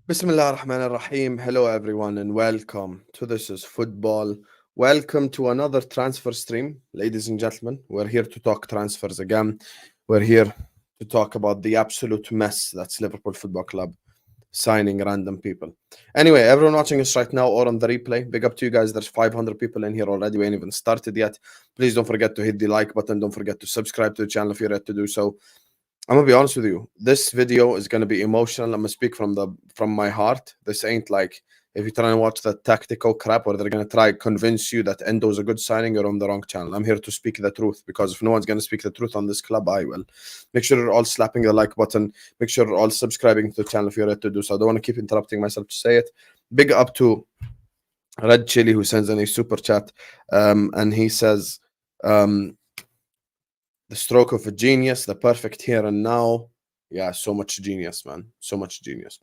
Bismillah ar-Rahman ar-Rahim. Hello everyone and welcome to This is Football. Welcome to another transfer stream, ladies and gentlemen. We're here to talk transfers again. We're here to talk about the absolute mess that's Liverpool Football Club signing random people. Anyway, everyone watching us right now or on the replay, big up to you guys. There's 500 people in here already. We ain't even started yet. Please don't forget to hit the like button. Don't forget to subscribe to the channel if you're yet to do so. I'm gonna be honest with you. This video is gonna be emotional. I'm gonna speak from my heart. This ain't like if you try and watch the tactical crap or they're gonna try to convince you that Endo is a good signing, you're on the wrong channel. I'm here to speak the truth because if no one's gonna speak the truth on this club, I will. Make sure you're all slapping the like button. Make sure you're all subscribing to the channel if you're ready to do so. I don't want to keep interrupting myself to say it. Big up to Red Chili who sends in a super chat, and he says. The stroke of a genius, the perfect here and now. Yeah, so much genius, man. So much genius.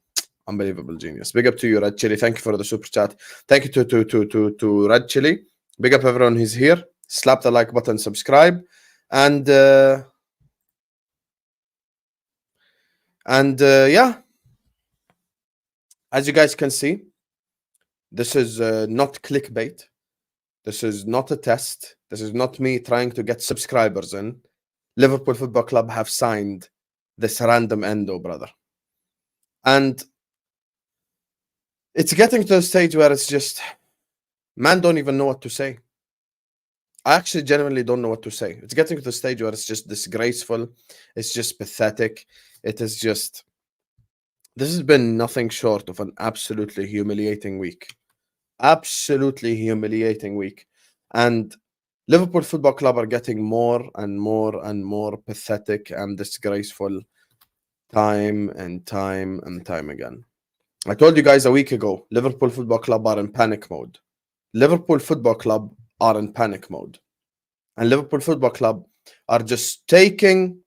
Unbelievable genius. Big up to you, Red Chili. Thank you for the super chat. Thank you to Red Chili. Big up everyone who's here. Slap the like button, subscribe. And yeah. As you guys can see, this is not clickbait. This is not a test. This is not me trying to get subscribers in. Liverpool Football Club have signed this random Endo, brother. And it's getting to a stage where it's just, man, don't even know what to say. I actually genuinely don't know what to say. It's getting to the stage where it's just disgraceful. It's just pathetic. It is just, this has been nothing short of an absolutely humiliating week. Absolutely humiliating week. And Liverpool Football Club are getting more and more and more pathetic and disgraceful time and time and time again. I told you guys a week ago, Liverpool Football Club are in panic mode. Liverpool Football Club are in panic mode. And Liverpool Football Club are just taking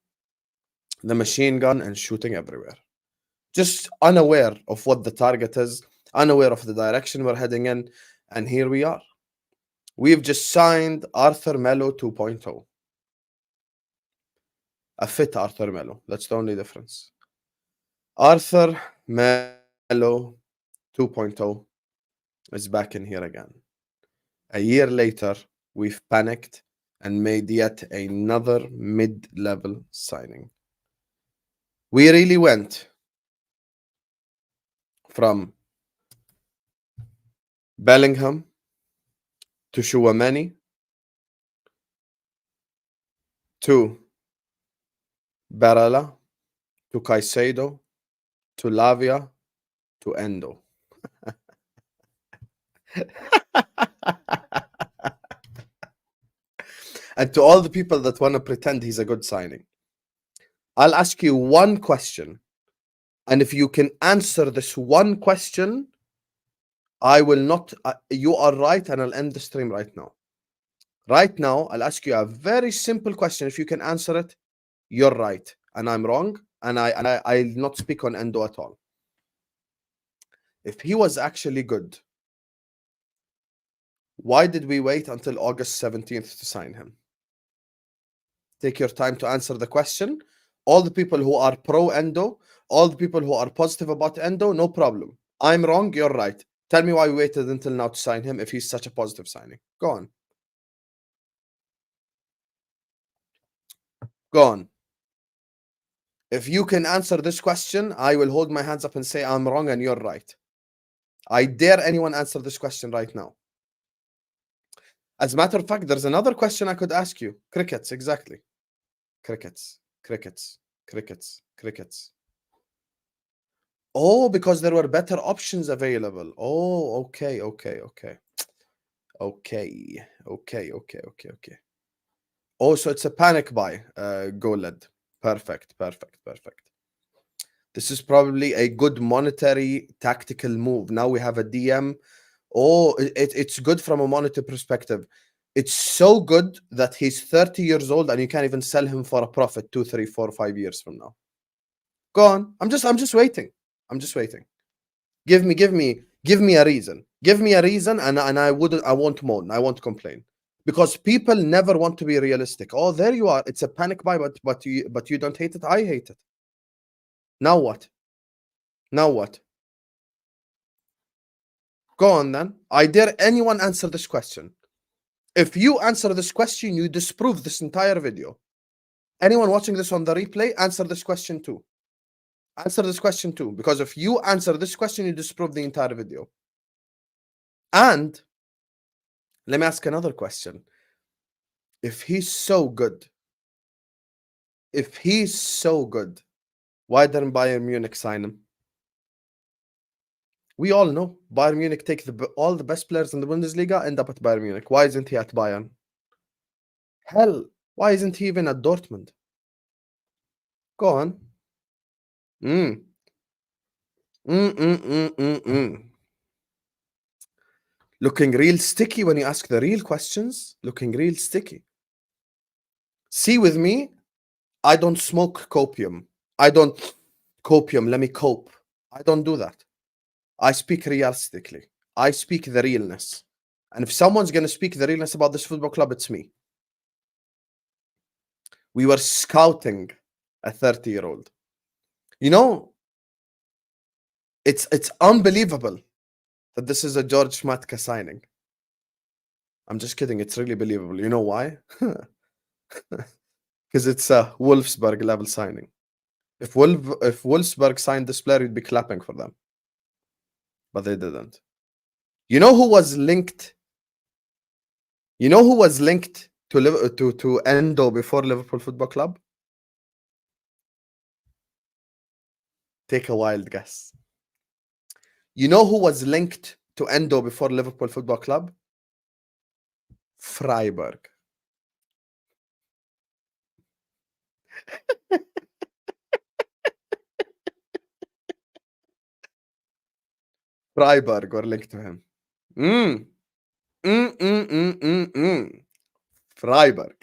the machine gun and shooting everywhere. Just unaware of what the target is, unaware of the direction we're heading in, and here we are. We've just signed Arthur Melo 2.0. A fit Arthur Melo. That's the only difference. Arthur Melo 2.0 is back in here again. A year later, we've panicked and made yet another mid-level signing. We really went from Bellingham to Chouameni to Barella to Caicedo to Lavia to Endo. And to all the people that want to pretend he's a good signing, I'll ask you one question. And if you can answer this one question, I will not, you are right, and I'll end the stream right now. Right now, I'll ask you a very simple question. If you can answer it, you're right, and I'm wrong, and I'll not speak on Endo at all. If he was actually good, why did we wait until August 17th to sign him? Take your time to answer the question. All the people who are pro Endo, all the people who are positive about Endo, no problem. I'm wrong, you're right. Tell me why we waited until now to sign him if he's such a positive signing. Go on. Go on. If you can answer this question, I will hold my hands up and say I'm wrong and you're right. I dare anyone answer this question right now. As a matter of fact, there's another question I could ask you. Crickets, exactly. Crickets, crickets, crickets, crickets. Oh, because there were better options available. Oh, okay. Oh, so it's a panic buy. Go led. Perfect. This is probably a good monetary tactical move. Now we have a DM. Oh, it's good from a monetary perspective. It's so good that he's 30 years old and you can't even sell him for a profit 2, 3, 4, 5 years from now. Go on. I'm just waiting. I'm just waiting. Give me a reason. Give me a reason, and I won't moan. I won't complain. Because people never want to be realistic. Oh, there you are. It's a panic buy, but you don't hate it. I hate it. Now what? Now what? Go on then. I dare anyone answer this question. If you answer this question, you disprove this entire video. Anyone watching this on the replay, answer this question too. Answer this question too. Because if you answer this question, you disprove the entire video. And let me ask another question. If he's so good, why didn't Bayern Munich sign him? We all know Bayern Munich take all the best players in the Bundesliga, end up at Bayern Munich. Why isn't he at Bayern? Hell, why isn't he even at Dortmund? Go on. Looking real sticky when you ask the real questions. Looking real sticky. See with me, I don't smoke copium. Let me cope. I don't do that. I speak realistically. I speak the realness. And if someone's going to speak the realness about this football club, it's me. We were scouting a 30-year-old. You know, it's unbelievable that this is a George Matka signing. I'm just kidding. It's really believable. You know why? Because it's a Wolfsburg level signing. If Wolfsburg signed this player, we'd be clapping for them. But they didn't. You know who was linked? You know who was linked to Endo before Liverpool Football Club? Take a wild guess. You know who was linked to Endo before Liverpool Football Club? Freiburg. Freiburg were linked to him. Freiburg.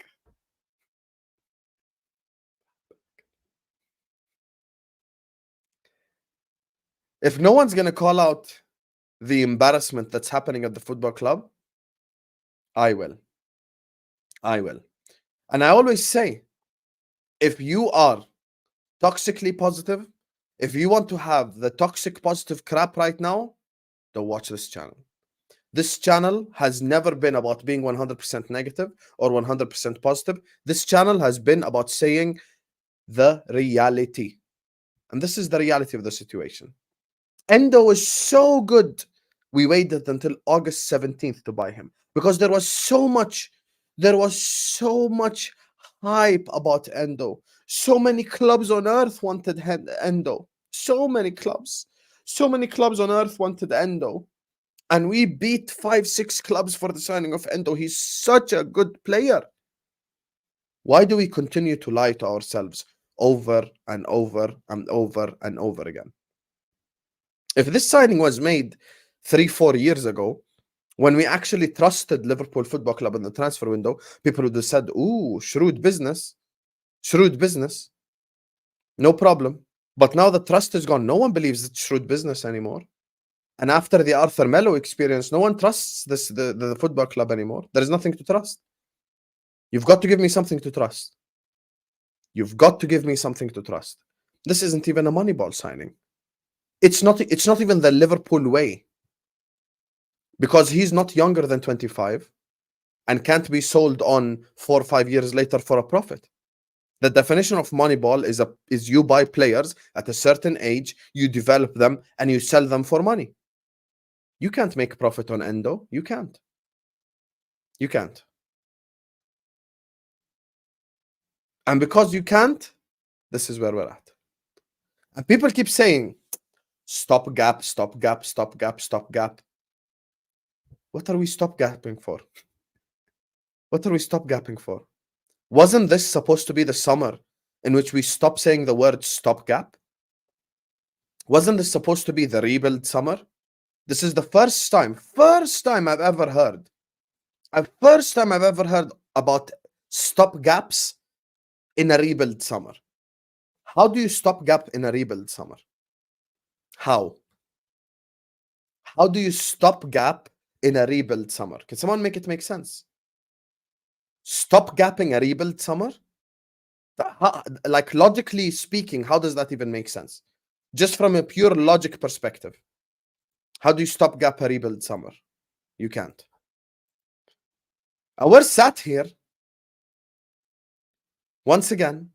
If no one's going to call out the embarrassment that's happening at the football club, I will. And I always say, if you are toxically positive, if you want to have the toxic positive crap right now, don't watch this channel. This channel has never been about being 100% negative or 100% positive. This channel has been about saying the reality. And this is the reality of the situation. Endo is so good. We waited until August 17th to buy him because there was so much hype about Endo. So many clubs on earth wanted Endo. So many clubs on earth wanted Endo. And we beat 5-6 clubs for the signing of Endo. He's such a good player. Why do we continue to lie to ourselves over and over and over and over again? If this signing was made 3-4 years ago, when we actually trusted Liverpool Football Club in the transfer window, people would have said, ooh, shrewd business. No problem. But now the trust is gone. No one believes it's shrewd business anymore. And after the Arthur Melo experience, no one trusts the football club anymore. There is nothing to trust. You've got to give me something to trust. This isn't even a Moneyball signing. It's not even the Liverpool way. Because he's not younger than 25 and can't be sold on 4 or 5 years later for a profit. The definition of Moneyball is you buy players at a certain age, you develop them, and you sell them for money. You can't make profit on Endo. You can't. And because you can't, this is where we're at. And people keep saying, stop gap. What are we stop gapping for? Wasn't this supposed to be the summer in which we stop saying the word stop gap? Wasn't this supposed to be the rebuild summer? This is the first time I've ever heard about stop gaps in a rebuild summer. How do you stop gap in a rebuild summer? How do you stop gap in a rebuild summer? Can someone make it make sense? Stop gapping a rebuild summer? Like, logically speaking, how does that even make sense? Just from a pure logic perspective. How do you stop gap a rebuild summer? You can't. We're sat here once again,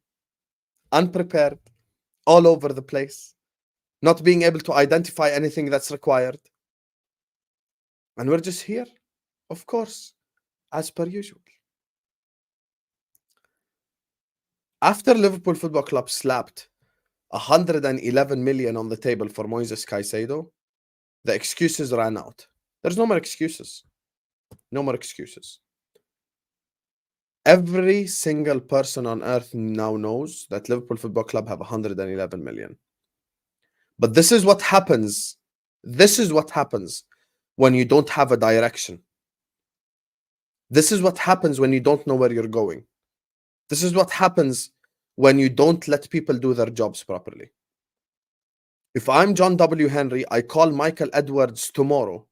unprepared, all over the place, not being able to identify anything that's required. And we're just here, of course, as per usual. After Liverpool Football Club slapped 111 million on the table for Moises Caicedo, the excuses ran out. There's no more excuses. No more excuses. Every single person on earth now knows that Liverpool Football Club have 111 million. But this is what happens. This is what happens when you don't have a direction. This is what happens when you don't know where you're going. This is what happens when you don't let people do their jobs properly. If I'm John W. Henry, I call Michael Edwards tomorrow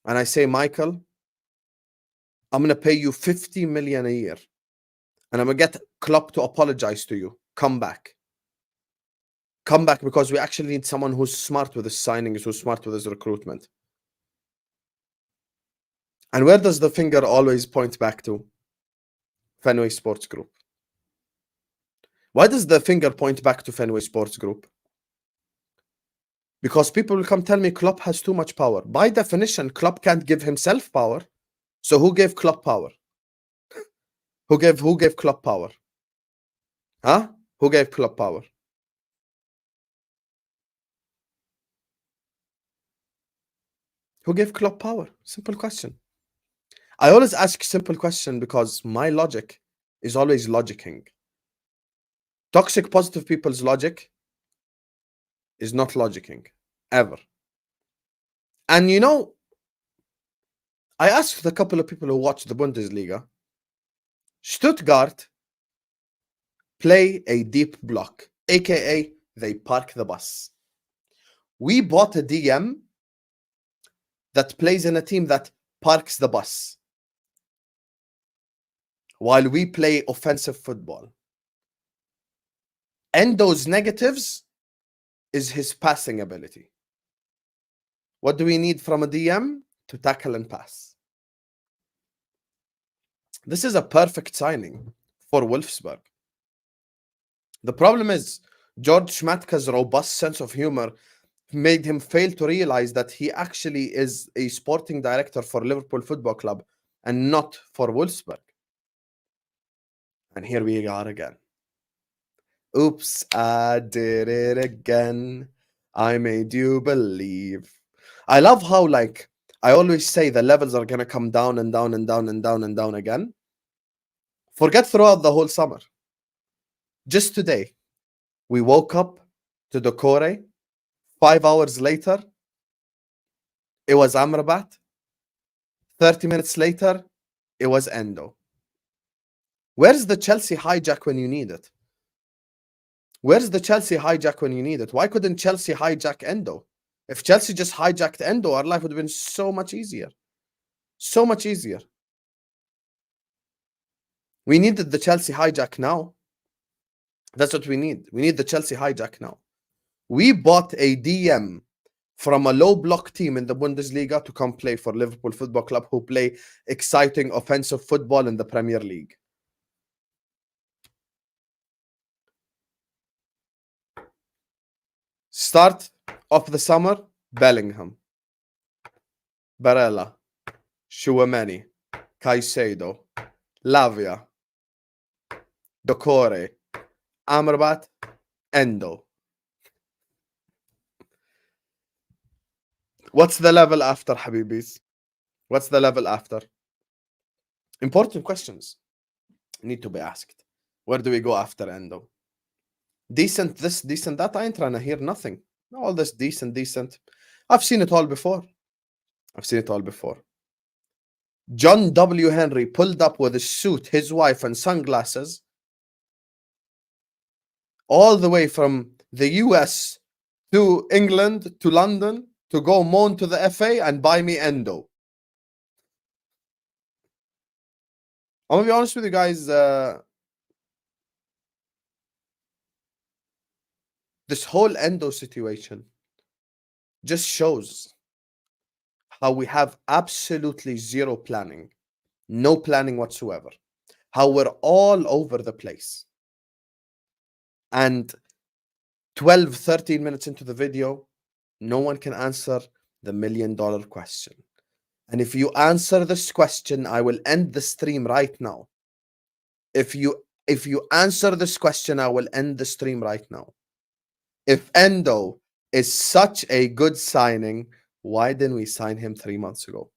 and I say, Michael, I'm going to pay you 50 million a year and I'm going to get Klopp to apologize to you. Come back. Come back, because we actually need someone who's smart with his signings, who's smart with his recruitment. And where does the finger always point back to? Fenway Sports Group. Why does the finger point back to Fenway Sports Group? Because people will come tell me Klopp has too much power. By definition, Klopp can't give himself power. So who gave Klopp power? Who gave Klopp power? Huh? Who gave Klopp power? Who gave Klopp power? Simple question. I always ask simple question because my logic is always logicking. Toxic positive people's logic is not logicking, ever. And you know, I asked a couple of people who watch the Bundesliga, Stuttgart play a deep block, aka they park the bus. We bought a DM that plays in a team that parks the bus while we play offensive football. Endo's negatives is his passing ability. What do we need from a DM? To tackle and pass. This is a perfect signing for Wolfsburg. The problem is George Schmatka's robust sense of humor made him fail to realize that he actually is a sporting director for Liverpool Football Club and not for Wolfsburg. And here we are again. Oops, I did it again. I made you believe. I love how, like, I always say the levels are going to come down and down and down and down and down again. Forget throughout the whole summer. Just today, we woke up to Doucoure. 5 hours later, it was Amrabat. 30 minutes later, it was Endo. Where's the Chelsea hijack when you need it? Where's the Chelsea hijack when you need it? Why couldn't Chelsea hijack Endo? If Chelsea just hijacked Endo, our life would have been so much easier. So much easier. We needed the Chelsea hijack now. That's what we need. We need the Chelsea hijack now. We bought a DM from a low block team in the Bundesliga to come play for Liverpool Football Club, who play exciting offensive football in the Premier League. Start of the summer, Bellingham, Barella, Chouameni, Caicedo, Lavia, Doucoure, Amrabat, Endo. What's the level after, Habibis? What's the level after? Important questions need to be asked. Where do we go after Endo? Decent this, decent that. I ain't trying to hear nothing. All this decent. I've seen it all before. John W. Henry pulled up with his suit, his wife, and sunglasses all the way from the US to England to London to go moan to the FA and buy me Endo. I'm gonna be honest with you guys. This whole Endo situation just shows how we have absolutely zero planning, no planning whatsoever, how we're all over the place. And 12, 13 minutes into the video, no one can answer the $1 million question. And if you answer this question, I will end the stream right now. If you answer this question, I will end the stream right now. If Endo is such a good signing, why didn't we sign him 3 months ago?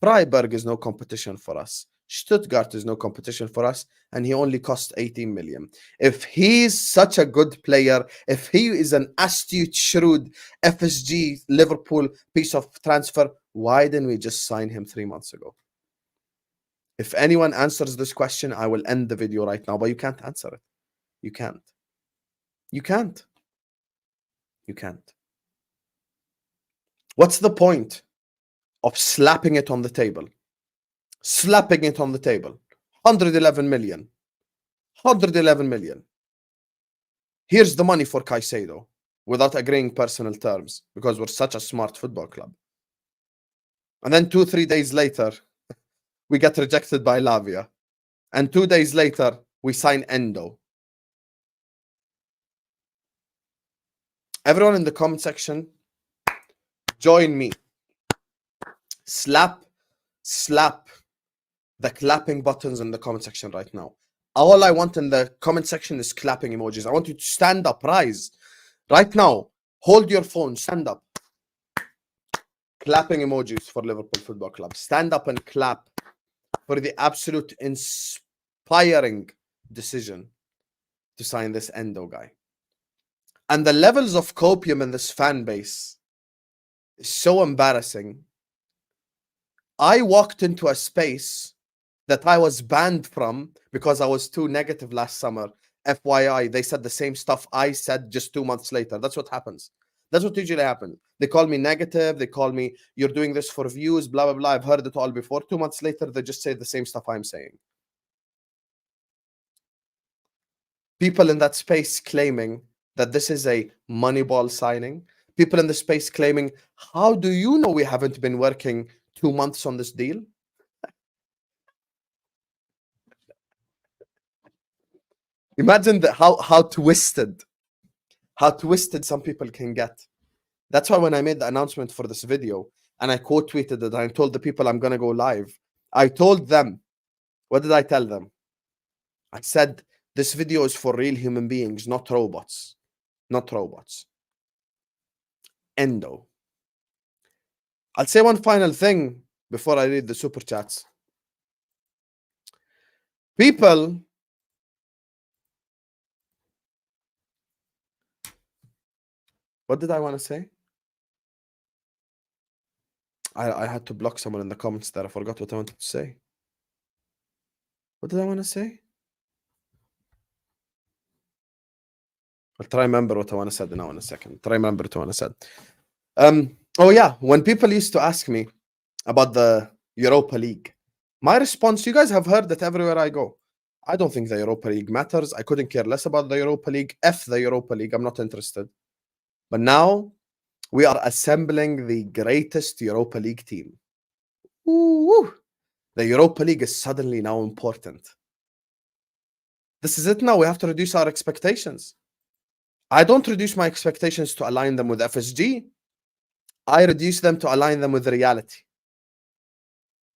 Freiburg is no competition for us. Stuttgart is no competition for us, and he only cost 18 million. If he's such a good player, if he is an astute, shrewd FSG Liverpool piece of transfer, why didn't we just sign him 3 months ago? If anyone answers this question, I will end the video right now, but you can't answer it. You can't. You can't. You can't. What's the point of slapping it on the table? Slapping it on the table. 111 million. 111 million. Here's the money for Caicedo without agreeing personal terms because we're such a smart football club. And then 2-3 days later, we get rejected by Lavia. And 2 days later, we sign Endo. Everyone in the comment section, join me. Slap the clapping buttons in the comment section right now. All I want in the comment section is clapping emojis. I want you to stand up, rise. Right now, hold your phone, stand up. Clapping emojis for Liverpool Football Club. Stand up and clap for the absolute inspiring decision to sign this Endo guy. And the levels of copium in this fan base is so embarrassing. I walked into a space that I was banned from because I was too negative last summer. FYI, they said the same stuff I said just 2 months later. That's what happens. That's what usually happens. They call me negative. They call me, you're doing this for views, blah, blah, blah. I've heard it all before. 2 months later, they just say the same stuff I'm saying. People in that space claiming that this is a Moneyball signing. People in the space claiming, how do you know we haven't been working 2 months on this deal? Imagine how twisted some people can get. That's why when I made the announcement for this video and I quote tweeted it, I told the people I'm gonna go live. I told them, what did I tell them? I said, this video is for real human beings, not robots. Not robots. Endo. I'll say one final thing before I read the super chats. People what did I want to say? I had to block someone in the comments there. I forgot what I wanted to say. What did I want to say? I'll try remember what I want to say now in a second. Try remember what I want to say. Oh yeah, when people used to ask me about the Europa League, my response, you guys have heard it everywhere I go. I don't think the Europa League matters. I couldn't care less about the Europa League. F the Europa League. I'm not interested. But now we are assembling the greatest Europa League team. Ooh, the Europa League is suddenly now important. This is it now. We have to reduce our expectations. I don't reduce my expectations to align them with FSG. I reduce them to align them with reality.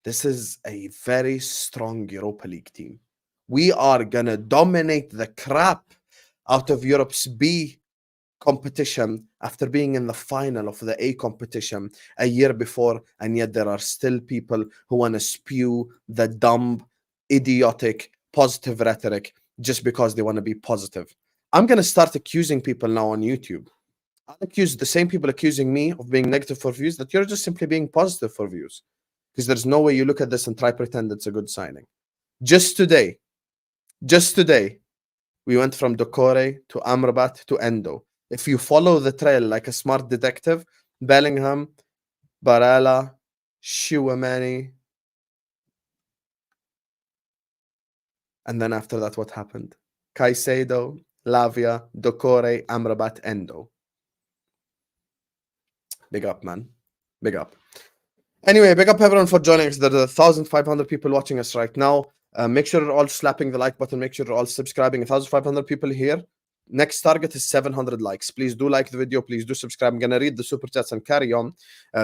This is a very strong Europa League team. We are going to dominate the crap out of Europe's B competition after being in the final of the A competition a year before, and yet there are still people who want to spew the dumb, idiotic, positive rhetoric just because they want to be positive. I'm going to start accusing people now on YouTube. I'll accuse the same people accusing me of being negative for views that you're just simply being positive for views. Because there's no way you look at this and try pretend it's a good signing. Just today, we went from Doucoure to Amrabat to Endo. If you follow the trail like a smart detective, Bellingham, Barella, Chouameni, and then after that, what happened? Caicedo, Lavia, Doucoure, Amrabat, Endo. Big up, man. Big up. Anyway, big up everyone for joining us. There are 1,500 people watching us right now. Make sure you're all slapping the like button. Make sure you're all subscribing. 1,500 people here. Next target is 700 likes. Please do like the video. Please do subscribe. I'm gonna read the super chats and carry on.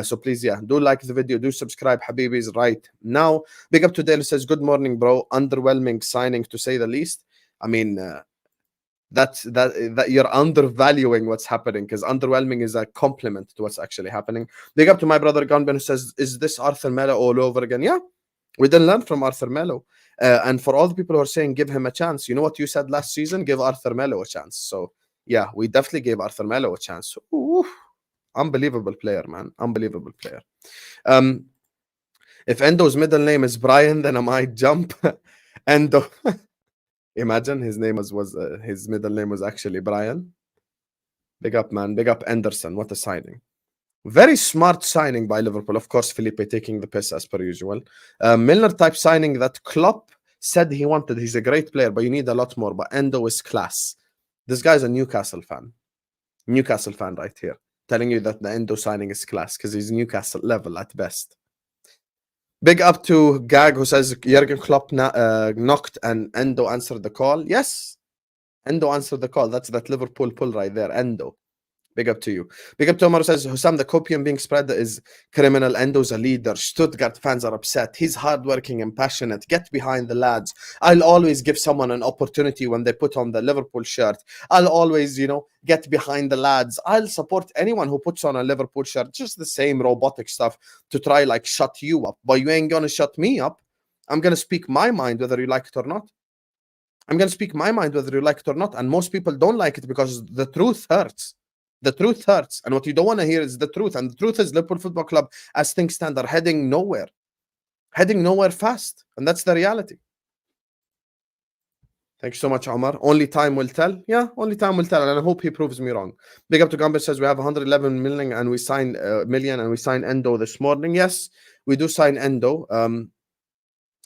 So please, yeah, do like the video. Do subscribe, Habibis, right now. Big up to Dale, says, good morning, bro. Underwhelming signing, to say the least. I mean, that you're undervaluing what's happening, because underwhelming is a compliment to what's actually happening. Big up to my brother Gunben, who says, is this Arthur Melo all over again? Yeah, we didn't learn from Arthur Melo. And for all the people who are saying give him a chance, you know what you said last season? Give Arthur Melo a chance. So yeah, we definitely gave Arthur Melo a chance. Ooh, unbelievable player, man. Unbelievable player. If Endo's middle name is Brian, then I might jump. Endo. Imagine his name was his middle name was actually Brian. Big up, man. Big up Anderson. What a signing. Very smart signing by Liverpool. Of course, Felipe taking the piss as per usual. Milner type signing that Klopp said he wanted. He's a great player, but you need a lot more. But Endo is class. This guy's a Newcastle fan. Newcastle fan right here. Telling you that the Endo signing is class because he's Newcastle level at best. Big up to Gag, who says Jurgen Klopp knocked and Endo answered the call. Yes, Endo answered the call. That's that Liverpool pull right there. Endo. Big up to you. Big up to Omar, who says, Hussam, the copium being spread is criminal. Endo's a leader. Stuttgart fans are upset. He's hardworking and passionate. Get behind the lads. I'll always give someone an opportunity when they put on the Liverpool shirt. I'll always, get behind the lads. I'll support anyone who puts on a Liverpool shirt. Just the same robotic stuff to try shut you up. But you ain't gonna shut me up. I'm gonna speak my mind whether you like it or not. I'm gonna speak my mind whether you like it or not. And most people don't like it because the truth hurts. The truth hurts, and what you don't want to hear is the truth. And the truth is Liverpool Football Club, as things stand, are heading nowhere fast, and that's the reality. Thank you so much, Omar. Only time will tell. Yeah, only time will tell, and I hope he proves me wrong. Big up to Gambit, says we have 111 million and we signed Endo this morning. Yes, we do sign Endo,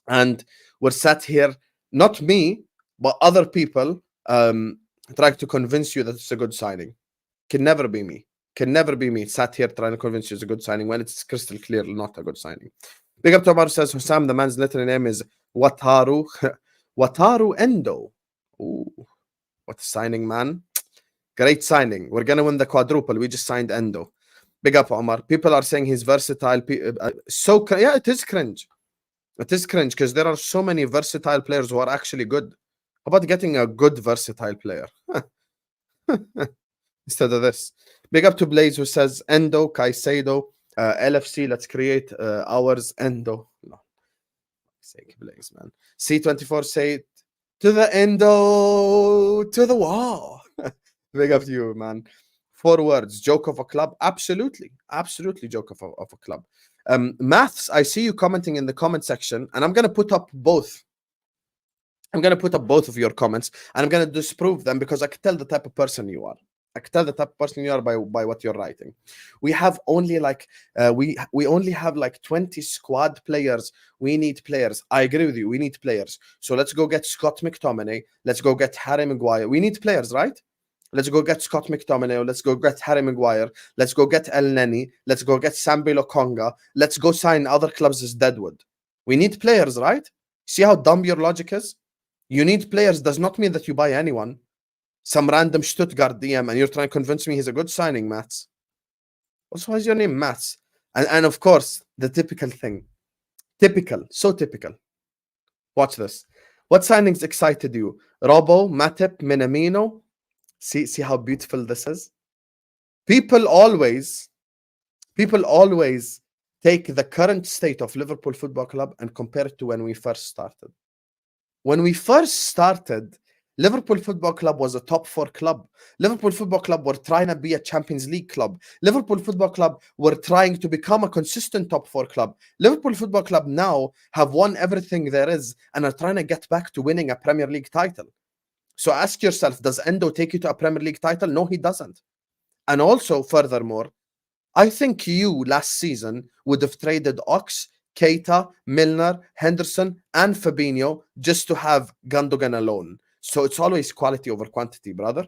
and we're sat here, not me, but other people, trying to convince you that it's a good signing. Can never be me. Can never be me. Sat here trying to convince you it's a good signing when it's crystal clear not a good signing. Big up to Omar, says Hussam, the man's literal name is Wataru. Wataru Endo. Ooh, what a signing, man. Great signing. We're going to win the quadruple. We just signed Endo. Big up, Omar. People are saying he's versatile. Yeah, it is cringe. It is cringe because there are so many versatile players who are actually good. How about getting a good versatile player? Instead of this. Big up to Blaze, who says Endo, Caicedo, LFC, let's create ours, Endo. No, sake, Blaze, man. C24 say to the Endo, to the wall. Big up to you, man. 4 words, joke of a club. Absolutely, absolutely joke of a club. Maths, I see you commenting in the comment section, and I'm going to put up both. I'm going to put up both of your comments, and I'm going to disprove them because I can tell the type of person you are. I can tell the type of person you are by what you're writing. We have only we only have 20 squad players. We need players. I agree with you. We need players. So let's go get Scott McTominay. Let's go get Harry Maguire. We need players, right? Let's go get Scott McTominay. Let's go get Harry Maguire. Let's go get El Neni. Let's go get Sambi Lokonga. Let's go sign other clubs as Deadwood. We need players, right? See how dumb your logic is? You need players does not mean that you buy anyone. Some random Stuttgart DM, and you're trying to convince me he's a good signing, Mats. Also, why is your name Mats? And of course, the typical thing. Typical. So typical. Watch this. What signings excited you? Robbo, Matip, Minamino. See how beautiful this is? People always take the current state of Liverpool Football Club and compare it to when we first started. When we first started, Liverpool Football Club was a top 4 club. Liverpool Football Club were trying to be a Champions League club. Liverpool Football Club were trying to become a consistent top 4 club. Liverpool Football Club now have won everything there is and are trying to get back to winning a Premier League title. So ask yourself, does Endo take you to a Premier League title? No, he doesn't. And also, furthermore, I think you last season would have traded Ox, Keita, Milner, Henderson, and Fabinho just to have Gundogan alone. So it's always quality over quantity, brother.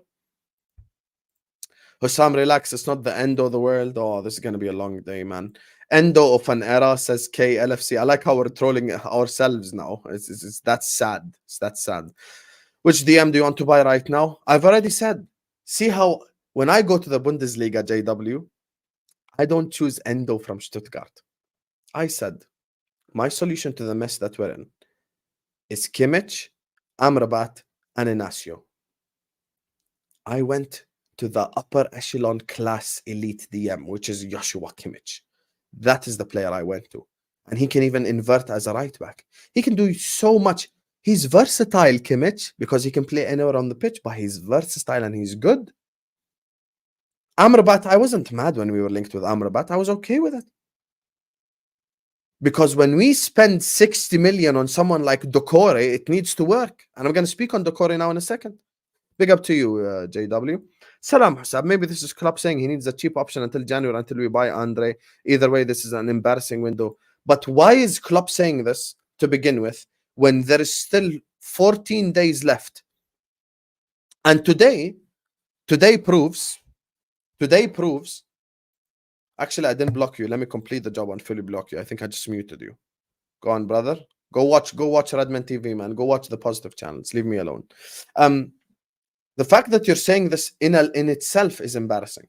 Hussam, relax. It's not the end of the world. Oh, this is going to be a long day, man. Endo of an era says KLFC. I like how we're trolling ourselves now. It's that sad. It's that sad. Which DM do you want to buy right now? I've already said. See how when I go to the Bundesliga, JW, I don't choose Endo from Stuttgart. I said my solution to the mess that we're in is Kimmich, Amrabat, and Inacio. I went to the upper echelon class elite DM, which is Joshua Kimmich. That is the player I went to. And he can even invert as a right back. He can do so much. He's versatile, Kimmich, because he can play anywhere on the pitch, but he's versatile and he's good. Amrabat, I wasn't mad when we were linked with Amrabat. I was okay with it. Because when we spend 60 million on someone like Doucoure, it needs to work. And I'm going to speak on Doucoure now in a second. Big up to you, JW. Salam Husab. Maybe this is Klopp saying he needs a cheap option until January until we buy Andre. Either way, this is an embarrassing window. But why is Klopp saying this to begin with when there is still 14 days left? And today proves. Actually, I didn't block you. Let me complete the job and fully block you. I think I just muted you. Go on, brother. Go watch Redman TV, man. Go watch the positive channels. Leave me alone. The fact that you're saying this in itself is embarrassing.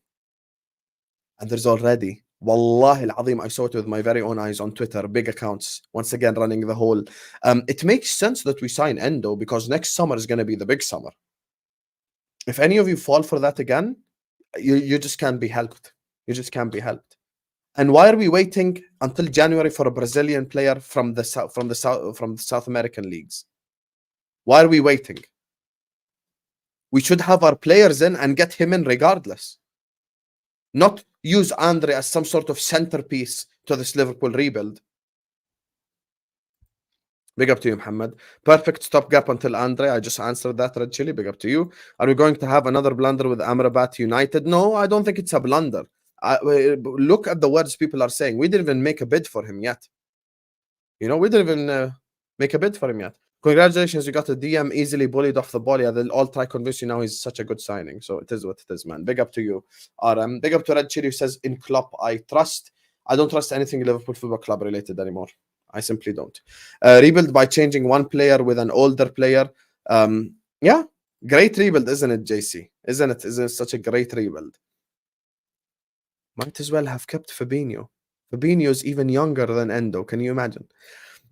And there's already, Wallahi al-Azim, I saw it with my very own eyes on Twitter, big accounts, once again running the whole. It makes sense that we sign Endo because next summer is going to be the big summer. If any of you fall for that again, you just can't be helped. You just can't be helped. And why are we waiting until January for a Brazilian player from the South American leagues? Why are we waiting? We should have our players in and get him in regardless. Not use Andre as some sort of centerpiece to this Liverpool rebuild. Big up to you, Muhammad. Perfect stopgap until Andre. I just answered that, Red Chili. Big up to you. Are we going to have another blunder with Amrabat United? No, I don't think it's a blunder. Look at the words people are saying. We didn't even make a bid for him yet. You know, we didn't even make a bid for him yet. Congratulations, you got a DM easily bullied off the ball. Yeah, they'll all try to convince you now he's such a good signing. So it is what it is, man. Big up to you, RM. Big up to Red Chili who says, in Klopp, I don't trust anything Liverpool Football Club related anymore. I simply don't. Rebuild by changing one player with an older player. Yeah, great rebuild, isn't it, JC? Isn't it such a great rebuild? Might as well have kept Fabinho. Fabinho's even younger than Endo. Can you imagine?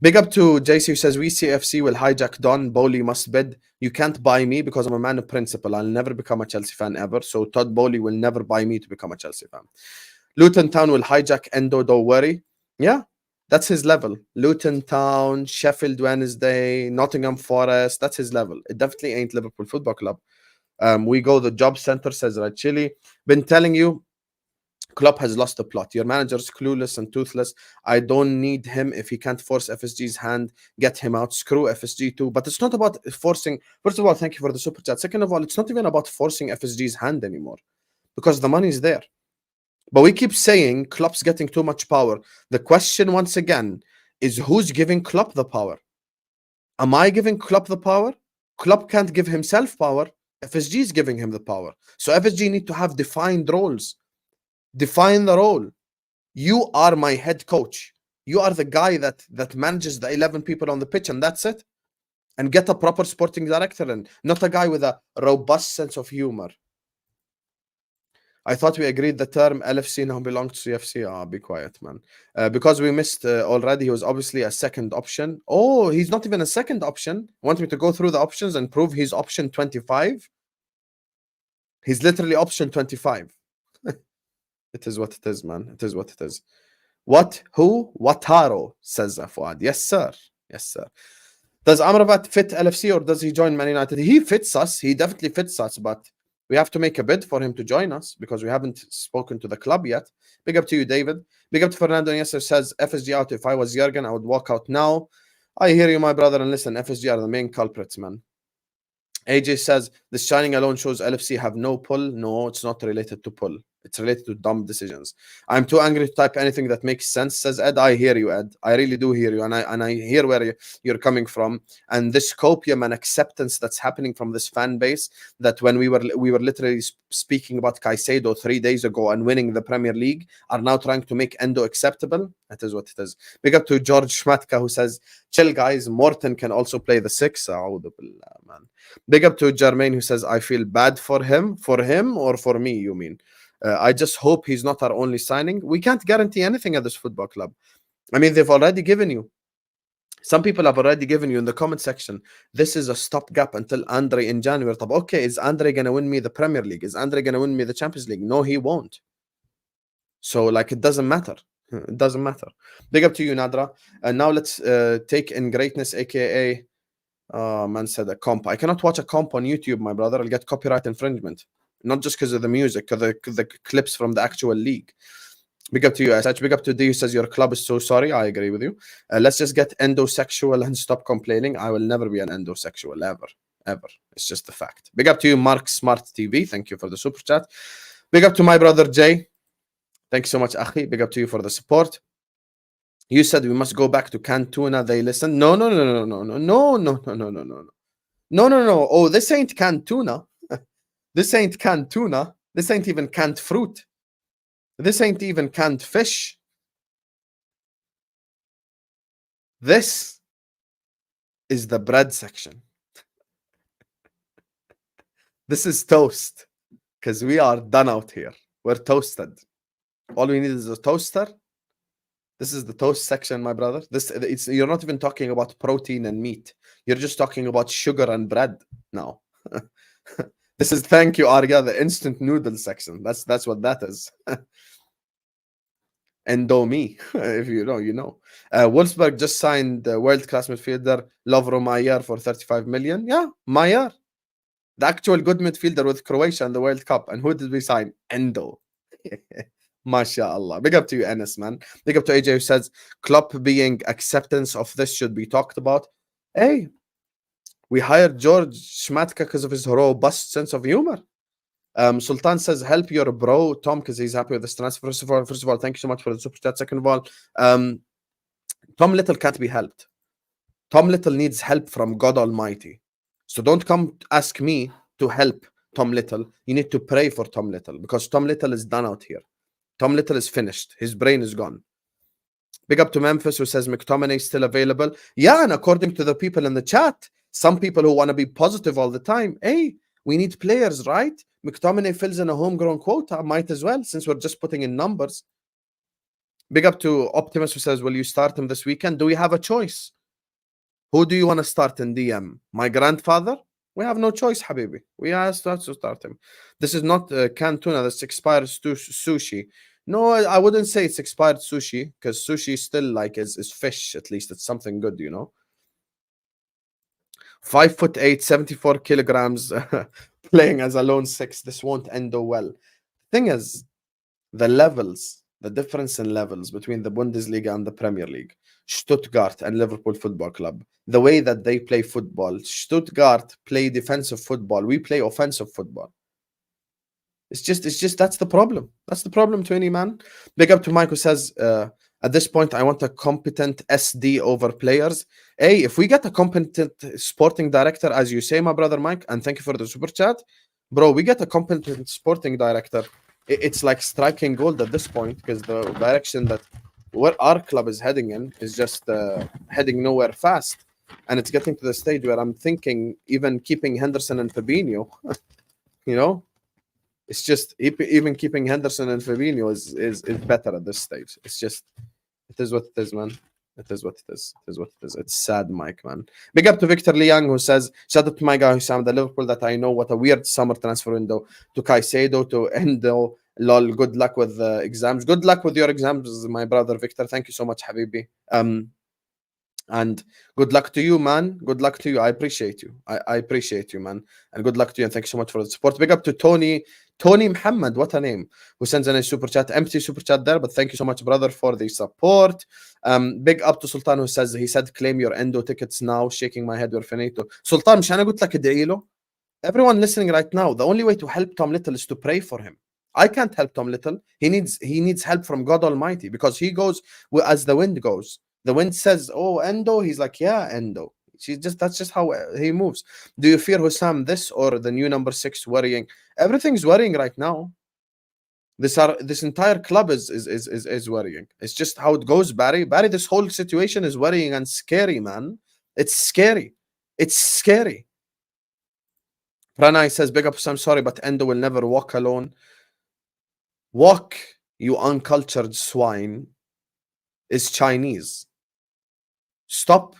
Big up to JC who says, we CFC will hijack Don. Bowley must bid. You can't buy me because I'm a man of principle. I'll never become a Chelsea fan ever. So Todd Bowley will never buy me to become a Chelsea fan. Luton Town will hijack Endo. Don't worry. Yeah, that's his level. Luton Town, Sheffield Wednesday, Nottingham Forest. That's his level. It definitely ain't Liverpool Football Club. We go the job center, says Red Chili. Been telling you, Klopp has lost the plot. Your manager's clueless and toothless. I don't need him if he can't force FSG's hand. Get him out. Screw FSG too. But it's not about forcing. First of all, thank you for the super chat. Second of all, it's not even about forcing FSG's hand anymore because the money is there. But we keep saying Klopp's getting too much power. The question once again is who's giving Klopp the power? Am I giving Klopp the power? Klopp can't give himself power. FSG is giving him the power. So FSG need to have defined roles. Define the role. You are my head coach. You are the guy that manages the 11 people on the pitch, and that's it. And get a proper sporting director in, not a guy with a robust sense of humor. I thought we agreed the term LFC now belongs to CFC. Be quiet, man. Because we missed already, he was obviously a second option. Oh, he's not even a second option. Want me to go through the options and prove he's option 25? He's literally option 25. It is what it is, man. It is what it is. What? Who? Wataro, says Fuad. Yes, sir. Yes, sir. Does Amrabat fit LFC or does he join Man United? He fits us. He definitely fits us, but we have to make a bid for him to join us because we haven't spoken to the club yet. Big up to you, David. Big up to Fernando Yasser says, FSG out. If I was Jurgen, I would walk out now. I hear you, my brother, and listen, FSG are the main culprits, man. AJ says, the signing alone shows LFC have no pull. No, it's not related to pull. It's related to dumb decisions. I'm too angry to type anything that makes sense, says Ed. I hear you, Ed. I really do hear you, and I hear where you're coming from. And this copium and acceptance that's happening from this fan base, that when we were literally speaking about Caicedo 3 days ago and winning the Premier League, are now trying to make Endo acceptable. That is what it is. Big up to George Schmatka, who says, chill guys, Morton can also play the 6. Man. Big up to Jermaine, who says, I feel bad for him or for me, you mean? I just hope he's not our only signing. We can't guarantee anything at this football club. I mean, they've already given you. Some people have already given you in the comment section, this is a stopgap until Andre in January. Okay, is Andre going to win me the Premier League? Is Andre going to win me the Champions League? No, he won't. So, like, it doesn't matter. It doesn't matter. Big up to you, Nadra. And now let's take in greatness, a.k.a. Man said a comp. I cannot watch a comp on YouTube, my brother. I'll get copyright infringement. Not just because of the music, because the clips from the actual league. Big up to you, SH. Big up to D, who says your club is so sorry. I agree with you. Let's just get endosexual and stop complaining. I will never be an endosexual, ever. It's just a fact. Big up to you, Mark Smart TV. Thank you for the super chat. Big up to my brother Jay. Thank you so much, Akhi. Big up to you for the support. You said we must go back to Cantuna. They listen. No. Oh, this ain't Cantuna. This ain't canned tuna. This ain't even canned fruit. This ain't even canned fish. This is the bread section. This is toast, because we are done out here. We're toasted. All we need is a toaster. This is the toast section, my brother. You're not even talking about protein and meat. You're just talking about sugar and bread now. This is, thank you, Arya, the instant noodle section. That's what that is. Endomi, if you know, you know. Wolfsburg just signed world-class midfielder Lovro Mayer for 35 million. Yeah, Mayer. The actual good midfielder with Croatia in the World Cup. And who did we sign? Endo. MashaAllah. Big up to you, Enes, man. Big up to AJ, who says, Klopp being acceptance of this should be talked about. Hey, we hired George Schmatka because of his robust sense of humor. Sultan says, help your bro, Tom, because he's happy with this transfer. First of all, thank you so much for the super chat. Second of all, Tom Little can't be helped. Tom Little needs help from God Almighty. So don't come ask me to help Tom Little. You need to pray for Tom Little, because Tom Little is done out here. Tom Little is finished. His brain is gone. Big up to Memphis, who says McTominay is still available. Yeah, and according to the people in the chat, some people who want to be positive all the time, hey, we need players, right? McTominay fills in a homegrown quota. Might as well, since we're just putting in numbers. Big up to Optimus, who says, will you start him this weekend? Do we have a choice? Who do you want to start in DM? My grandfather? We have no choice, Habibi. We have to start him. This is not canned tuna. That's expired sushi. No, I wouldn't say it's expired sushi, because sushi still like is fish. At least it's something good, you know. 5'8", 74 kilograms, playing as a lone 6. This won't end well. Thing is, the difference in levels between the Bundesliga and the Premier League, Stuttgart and Liverpool Football Club, the way that they play football, Stuttgart play defensive football, we play offensive football. It's just that's the problem. That's the problem to any man. Big up to Mike, who says, at this point, I want a competent SD over players. Hey, if we get a competent sporting director, as you say, my brother Mike, and thank you for the super chat, bro, we get a competent sporting director. It's like striking gold at this point, because the direction that where our club is heading in is just heading nowhere fast. And it's getting to the stage where I'm thinking even keeping Henderson and Fabinho, you know, it's just even keeping Henderson and Fabinho is better at this stage. It's just, it is what it is, man. It is what it is. It is what it is. It's sad, Mike, man. Big up to Victor Liang, who says, shout out to my guy Hussam, the Liverpool that I know. What a weird summer transfer window. To Caicedo, to Endo. Lol, good luck with the exams. Good luck with your exams, my brother Victor. Thank you so much, Habibi. And good luck to you, man. Good luck to you. I appreciate you. I appreciate you, man. And good luck to you. And thank you so much for the support. Big up to Tony Muhammad. What a name. Who sends in a super chat. Empty super chat there. But thank you so much, brother, for the support. Big up to Sultan, who says, he said, claim your Endo tickets now. Shaking my head. We're finito. Sultan, مش أنا قلت لك ادعي له? Everyone listening right now, the only way to help Tom Little is to pray for him. I can't help Tom Little. He needs help from God Almighty, because he goes as the wind goes. The wind says, "Oh, Endo." He's like, "Yeah, Endo." That's just how he moves. Do you fear Hussam this or the new number 6 worrying? Everything's worrying right now. This entire club is worrying. It's just how it goes, Barry. Barry, this whole situation is worrying and scary, man. It's scary. It's scary. Pranay says, "Big up, I'm sorry, but Endo will never walk alone." Walk, you uncultured swine, is Chinese. Stop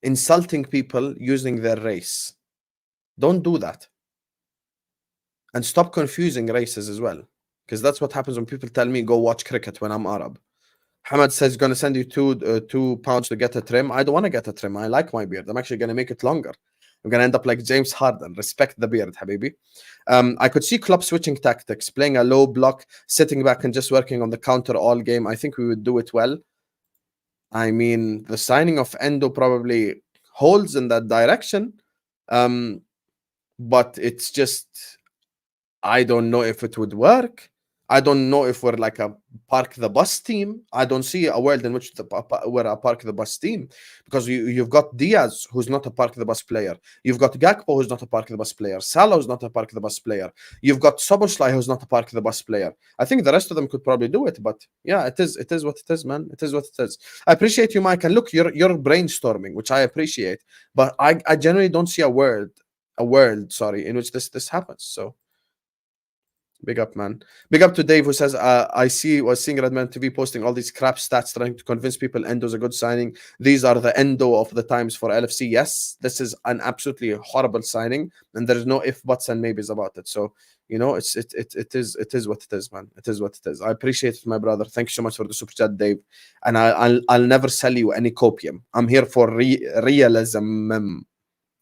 insulting people using their race. Don't do that. And stop confusing races as well, because that's what happens when people tell me go watch cricket when I'm Arab. Hamad says going to send you £2 to get a trim. I don't want to get a trim. I like my beard. I'm actually going to make it longer. I'm going to end up like James Harden. Respect the beard, habibi. I could see Klopp switching tactics, playing a low block, sitting back and just working on the counter all game. I think we would do it well. I mean, the signing of Endo probably holds in that direction. But it's just, I don't know if it would work. I don't know if we're like a park the bus team. I don't see a world in which we're a park the bus team, because you've got Diaz, who's not a park the bus player. You've got Gakpo, who's not a park the bus player. Salah, who's not a park the bus player. You've got Soboslai, who's not a park the bus player. I think the rest of them could probably do it, but yeah, it is what it is, man. It is what it is. I appreciate you, Mike, and look, you're brainstorming, which I appreciate, but I generally don't see a world, in which this happens. So big up, man. Big up to Dave, who says, I was seeing Redman TV posting all these crap stats trying to convince people Endo's a good signing. These are the Endo of the times for LFC. Yes, this is an absolutely horrible signing, and there's no if, buts, and maybes about it. So, you know, it is what it is, man. It is what it is. I appreciate it, my brother. Thank you so much for the super chat, Dave. And I'll never sell you any copium. I'm here for realism.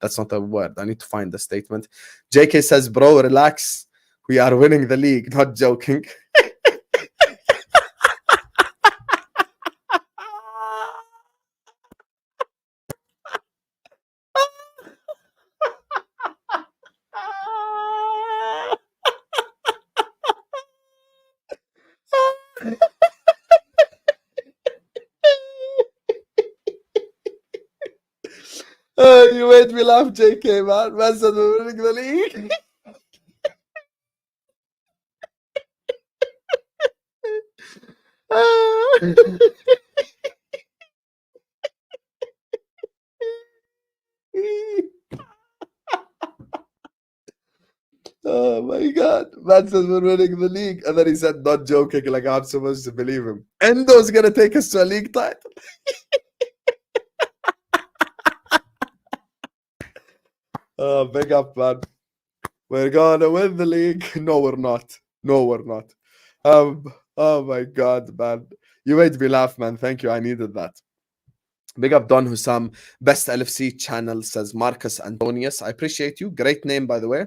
That's not a word. I need to find the statement. JK says, bro, relax. We are winning the league. Not joking. You made me laugh, JK, man. Man said we're winning the league. Oh my god. Man says we're winning the league. And then he said, not joking, like I'm supposed to believe him. Endo's gonna take us to a league title. Oh, big up, man. We're gonna win the league. No, we're not. No, we're not. Oh my god, man. You made me laugh, man. Thank you. I needed that. Big up Don Hussam. Best LFC channel, says Marcus Antonius. I appreciate you. Great name, by the way.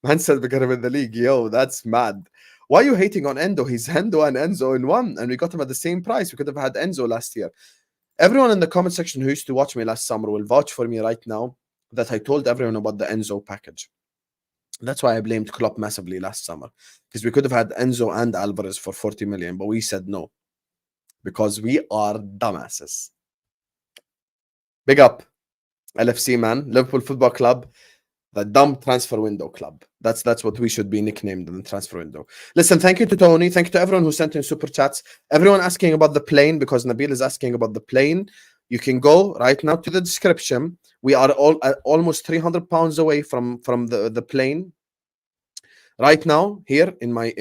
Man said we're gonna win the league. Yo, that's mad. Why are you hating on Endo? He's Endo and Enzo in one, and we got him at the same price. We could have had Enzo last year. Everyone in the comment section who used to watch me last summer will vouch for me right now that I told everyone about the Enzo package. That's why I blamed Klopp massively last summer, because we could have had Enzo and Alvarez for 40 million, but we said no, because we are dumbasses. Big up, LFC, man. Liverpool Football Club, the dumb transfer window club. That's what we should be nicknamed in the transfer window. Listen, thank you to Tony. Thank you to everyone who sent in super chats. Everyone asking about the plane, because Nabil is asking about the plane. You can go right now to the description. We are almost £300 away from the plane. Right now, here in my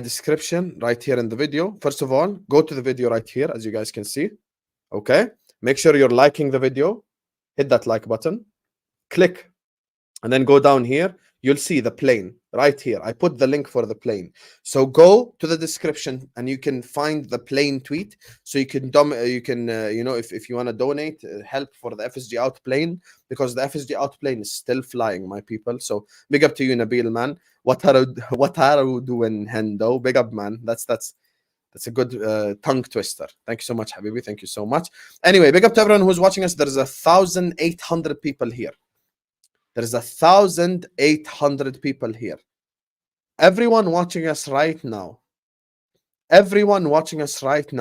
description, right here in the video. First of all, go to the video right here, as you guys can see. Okay, make sure you're liking the video. Hit that like button. Click, and then go down here. You'll see the plane right here. I put the link for the plane. So go to the description and you can find the plane tweet. So you can you know, if you want to donate help for the FSG out plane, because the FSG out plane is still flying, my people. So big up to you, Nabil, man. What are you doing, Hendo? Big up, man. That's a good tongue twister. Thank you so much, Habibi. Thank you so much. Anyway, big up to everyone who's watching us. There's 1,800 people here. There's 1,800 people here. Everyone watching us right now,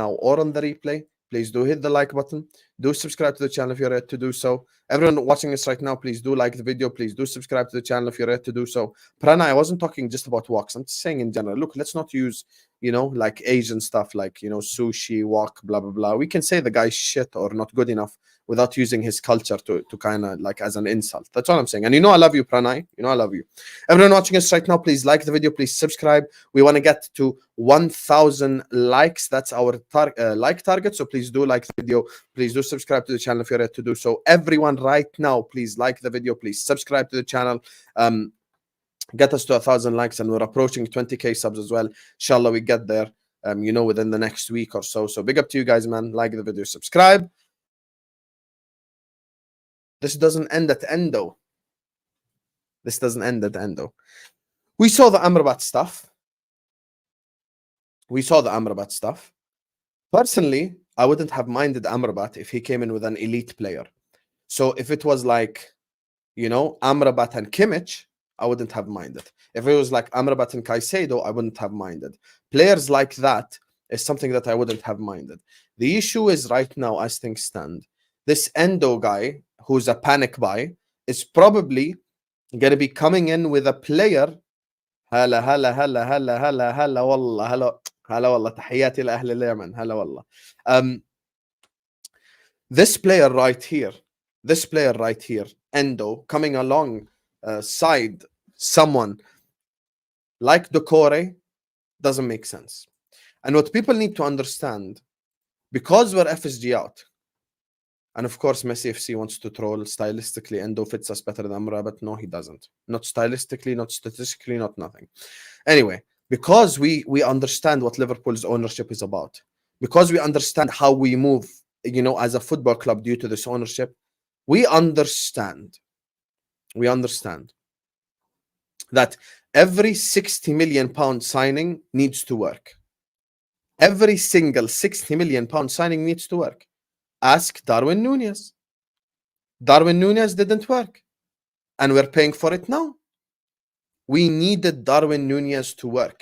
or on the replay, please do hit the like button. Do subscribe to the channel if you're yet to do so. Everyone watching us right now, please do like the video. Please do subscribe to the channel if you're yet to do so. Prana, I wasn't talking just about walks. I'm just saying in general. Look, let's not use, like Asian stuff like, sushi, wok, blah, blah, blah. We can say the guy's shit or not good enough without using his culture to kind of like as an insult. That's all I'm saying. And I love you, Pranay. I love you. Everyone watching us right now, please like the video. Please subscribe. We want to get to 1,000 likes. That's our like target. So please do like the video. Please do subscribe to the channel if you're ready to do so. Everyone right now, please like the video. Please subscribe to the channel. Get us to 1,000 likes, and we're approaching 20k subs as well. Inshallah, we get there, within the next week or so. So big up to you guys, man. Like the video, subscribe. This doesn't end at Endo. This doesn't end at Endo. We saw the Amrabat stuff. Personally, I wouldn't have minded Amrabat if he came in with an elite player. So if it was like, Amrabat and Kimmich, I wouldn't have minded. If it was like Amrabat and Caicedo, I wouldn't have minded. Players like that is something that I wouldn't have minded. The issue is right now, as things stand, this Endo guy, who's a panic buy, is probably going to be coming in with a player. هلا هلا هلا هلا هلا هلا والله هلا والله تحياتي لأهل اليمن هلا والله. This player right here, Endo, coming along side someone like Doucoure doesn't make sense. And what people need to understand, because we're FSG out, and of course Messi FC wants to troll stylistically, Endo fits us better than Amrabat. No, he doesn't. Not stylistically, not statistically, not nothing. Anyway, because we understand what Liverpool's ownership is about, because we understand how we move, as a football club due to this ownership, we understand that every 60 million pound signing needs to work. Every single 60 million pound signing needs to work. Ask Darwin Núñez. Darwin Núñez didn't work, and we're paying for it now. We needed Darwin Núñez to work.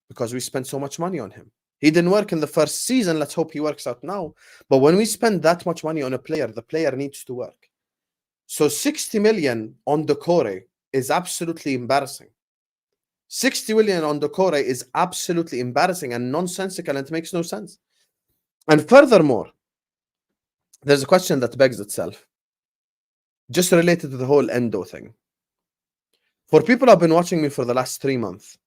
Because we spent so much money on him. He didn't work in the first season. Let's hope he works out now. But when we spend that much money on a player, the player needs to work. So 60 million on Doucoure is absolutely embarrassing. 60 million on Doucoure is absolutely embarrassing and nonsensical, and it makes no sense. And furthermore, there's a question that begs itself, just related to the whole Endo thing. For people who have been watching me for the last 3 months,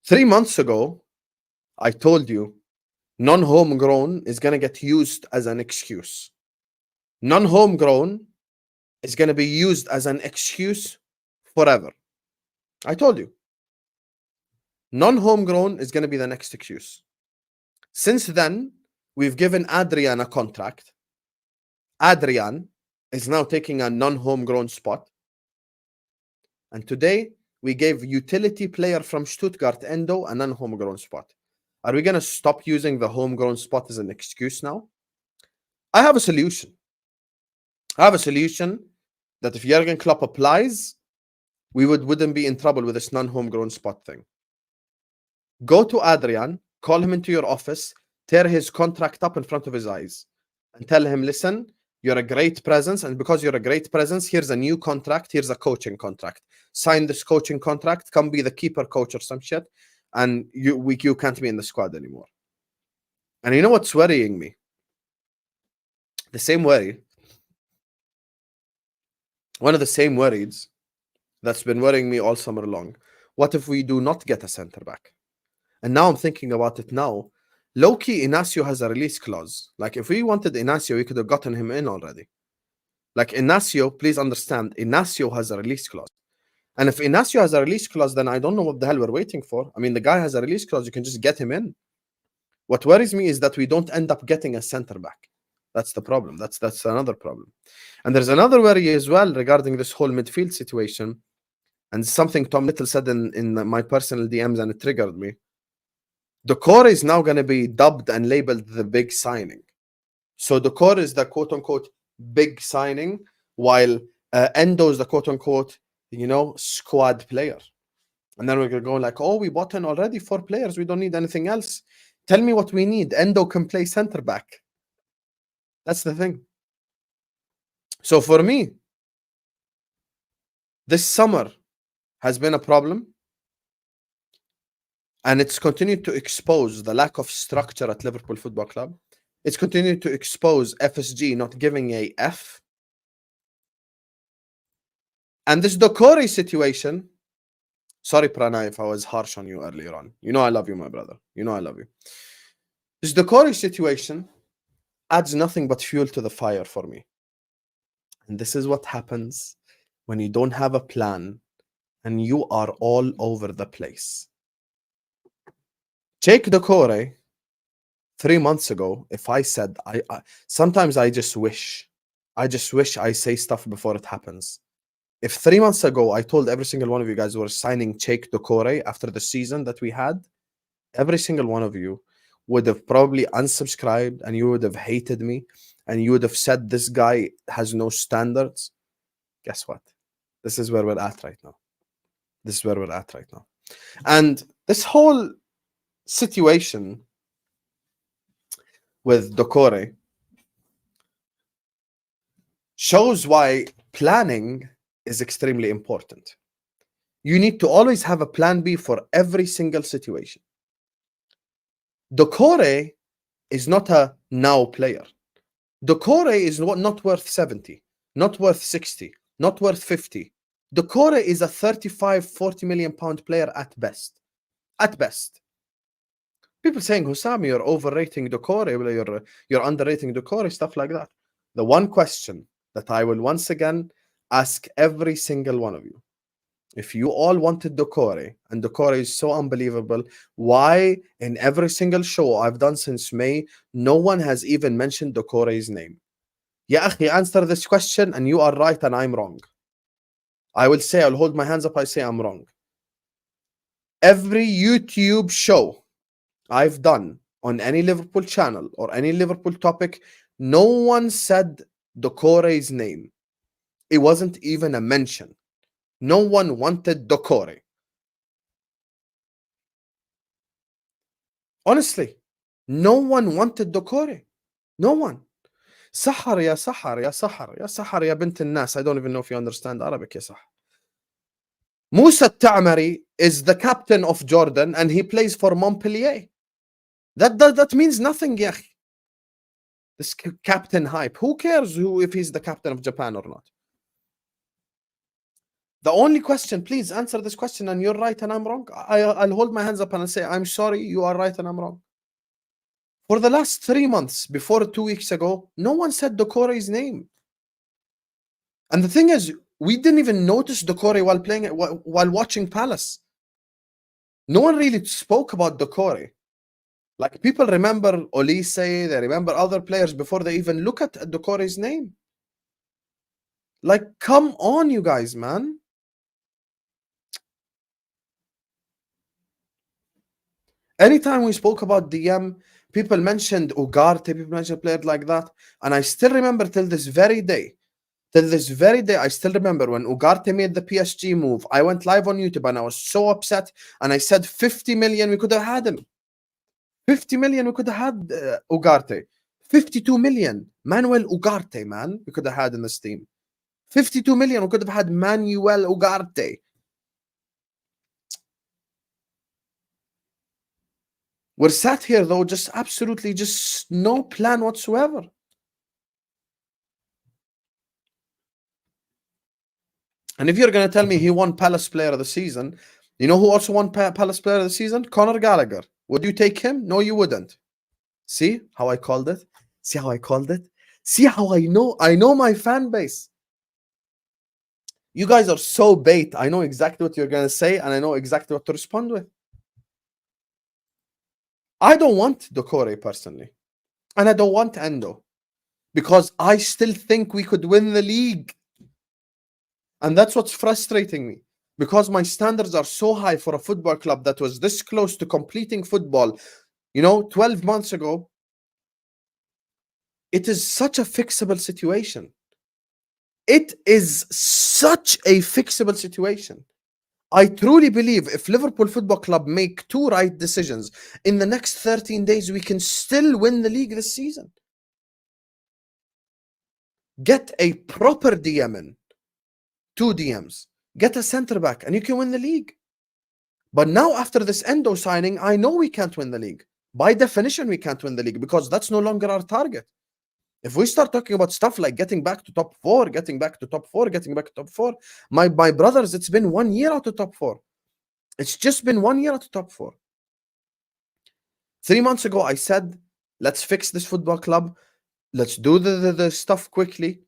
3 months ago, I told you, non-homegrown is going to get used as an excuse. Non-homegrown is going to be used as an excuse forever. I told you. Non-homegrown is going to be the next excuse. Since then, we've given Adrian a contract. Adrian is now taking a non-homegrown spot. And today, we gave utility player from Stuttgart, Endo, a non-homegrown spot. Are we going to stop using the homegrown spot as an excuse now? I have a solution. That if Jurgen Klopp applies, we wouldn't be in trouble with this non-homegrown spot thing. Go to Adrian, call him into your office, tear his contract up in front of his eyes, and tell him, listen, you're a great presence, and because you're a great presence, here's a new contract, here's a coaching contract. Sign this coaching contract, come be the keeper coach or some shit, and you can't be in the squad anymore. And you know what's worrying me? The same worry. One of the same worries that's been worrying me all summer long. What if we do not get a centre back? And now I'm thinking about it now. Low-key, Inacio has a release clause. Like, if we wanted Inacio, we could have gotten him in already. Like, Inacio, please understand, Inacio has a release clause. And if Inacio has a release clause, then I don't know what the hell we're waiting for. I mean, the guy has a release clause. You can just get him in. What worries me is that we don't end up getting a centre back. That's the problem. That's another problem. And there's another worry as well regarding this whole midfield situation. And something Tom Little said in my personal DMs, and it triggered me. Doucoure is now going to be dubbed and labeled the big signing. So Doucoure is the quote-unquote big signing, while Endo is the quote-unquote, squad player. And then we're going to go like, oh, we bought in already 4 players. We don't need anything else. Tell me what we need. Endo can play center back. That's the thing. So for me, this summer has been a problem. And it's continued to expose the lack of structure at Liverpool Football Club. It's continued to expose FSG not giving a F. And this Doucoure situation, sorry, Pranay, if I was harsh on you earlier on. You know I love you, my brother. You know I love you. This Doucoure situation adds nothing but fuel to the fire for me. And this is what happens when you don't have a plan and you are all over the place. Jake Doucoure, 3 months ago, if I said, I sometimes I just wish I say stuff before it happens. If 3 months ago I told every single one of you guys were signing Jake Doucoure after the season that we had, every single one of you would have probably unsubscribed and you would have hated me and you would have said this guy has no standards. Guess what? This is where we're at right now. This is where we're at right now. And this whole situation with Doucoure shows why planning is extremely important. You need to always have a plan B for every single situation. Doucoure is not a now player. Doucoure is not worth 70, not worth 60, not worth 50. Doucoure is a 35-40 million pound player at best. At best. People saying, Hussam, you're overrating Doucoure, you're underrating Doucoure, stuff like that. The one question that I will once again ask every single one of you, if you all wanted Doucoure, and Doucoure is so unbelievable, why in every single show I've done since May, no one has even mentioned Doucoure's name? Ya akhi, answer this question and you are right and I'm wrong. I will say, I'll hold my hands up, I say I'm wrong. Every YouTube show I've done on any Liverpool channel or any Liverpool topic, no one said Doucoure's name. It wasn't even a mention. No one wanted Doucoure. Honestly, no one wanted Doucoure. No one. Sahar ya Sahar ya Sahar ya Sahar ya bint al-nas. I don't even know if you understand Arabic ya Sahar. Musa Ta'mari is the captain of Jordan and he plays for Montpellier. That means nothing, ya. This captain hype. Who cares if he's the captain of Japan or not? The only question, please answer this question and you're right and I'm wrong. I'll hold my hands up and I'll say, I'm sorry, you are right and I'm wrong. For the last 3 months, before 2 weeks ago, no one said Doucoure's name. And the thing is, we didn't even notice Doucoure while watching Palace. No one really spoke about Doucoure. Like, people remember Olise, they remember other players before they even look at Doucoure's name. Like, come on, you guys, man. Anytime we spoke about DM, people mentioned Ugarte, people mentioned players like that. And I still remember till this very day, I still remember when Ugarte made the PSG move. I went live on YouTube and I was so upset. And I said 50 million, we could have had him. 50 million, we could have had Ugarte. 52 million, Manuel Ugarte, man, we could have had in this team. 52 million, we could have had Manuel Ugarte. We're sat here, though, just absolutely just no plan whatsoever. And if you're going to tell me he won Palace Player of the Season, you know who also won Palace Player of the Season? Conor Gallagher. Would you take him? No, you wouldn't. See how I called it? See how I called it? See how I know my fan base. You guys are so bait. I know exactly what you're going to say, and I know exactly what to respond with. I don't want Doucoure personally. And I don't want Endo. Because I still think we could win the league. And that's what's frustrating me. Because my standards are so high for a football club that was this close to completing football, 12 months ago. It is such a fixable situation. It is such a fixable situation. I truly believe if Liverpool Football Club make 2 right decisions in the next 13 days, we can still win the league this season. Get a proper DM in, 2 DMs, get a centre back, and you can win the league. But now after this Endo signing, I know we can't win the league. By definition, we can't win the league because that's no longer our target. If we start talking about stuff like getting back to top 4, getting back to top 4, getting back to top 4, my brothers, it's been 1 year out of top 4. It's just been 1 year out of top 4. 3 months ago, I said, let's fix this football club. Let's do the stuff quickly.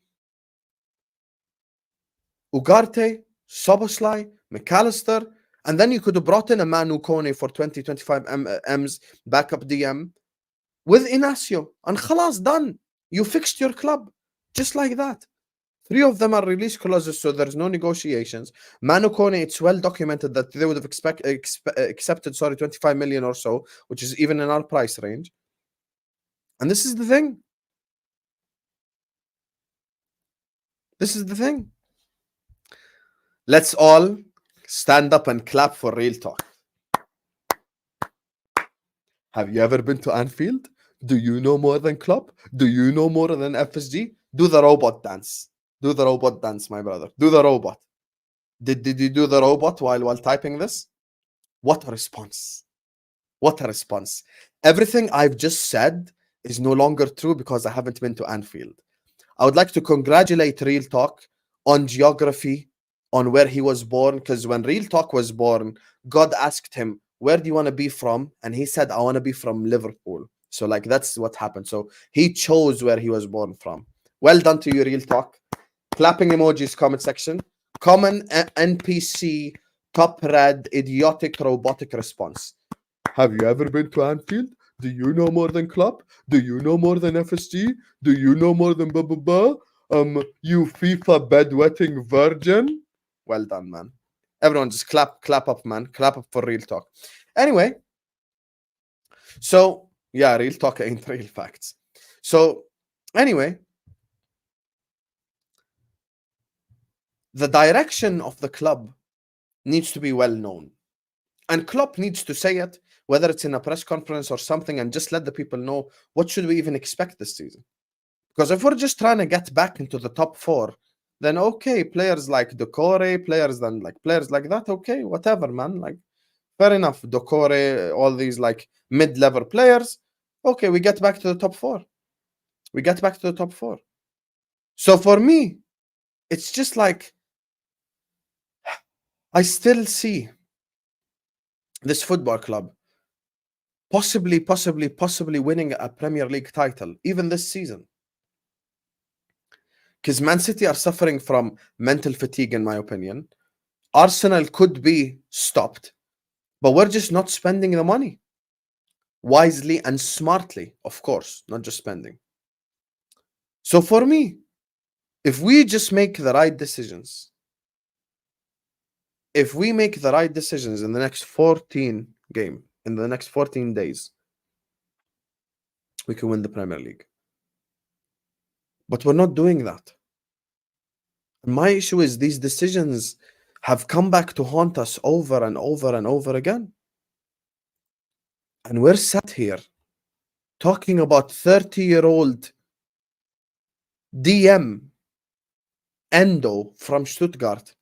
Ugarte, Soboslai, McAllister, and then you could have brought in a Manu Kone for 20-25 M's backup DM with Inacio, and khalas, done. You fixed your club just like that. 3 of them are release clauses, so there's no negotiations. Manu Kone, it's well documented that they would have accepted 25 million or so, which is even in our price range. And this is the thing. This is the thing. Let's all stand up and clap for real talk. Have you ever been to Anfield? Do you know more than Klopp? Do you know more than FSG? Do the robot dance. Do the robot dance, my brother. Do the robot. Did you do the robot while typing this? What a response. What a response. Everything I've just said is no longer true because I haven't been to Anfield. I would like to congratulate Real Talk on geography, on where he was born, because when Real Talk was born, God asked him, where do you want to be from? And he said, I want to be from Liverpool. So like that's what happened. So he chose where he was born from. Well done to you, Real Talk. Clapping emojis, comment section. Common NPC, top red, idiotic, robotic response. Have you ever been to Anfield? Do you know more than Klopp? Do you know more than FSG? Do you know more than blah, blah, blah? You FIFA bedwetting virgin. Well done, man. Everyone just clap up, man. Clap up for Real Talk. Anyway, so yeah, Real Talk ain't real facts. So anyway, the direction of the club needs to be well known. And Klopp needs to say it, whether it's in a press conference or something, and just let the people know what should we even expect this season. Because if we're just trying to get back into the top 4, then okay, players like Doucoure, players like that, okay, whatever, man. Like, fair enough. Doucoure, all these like mid-level players, okay, we get back to the top 4. We get back to the top 4. So for me, it's just like I still see this football club possibly winning a Premier League title even this season. Because Man City are suffering from mental fatigue, in my opinion. Arsenal could be stopped, but we're just not spending the money wisely and smartly, of course, not just spending. So for me, if we just make the right decisions, if we make the right decisions in the next 14 days, we can win the Premier League. But we're not doing that. My issue is these decisions have come back to haunt us over and over and over again. And we're sat here talking about 30-year-old DM Endo from Stuttgart,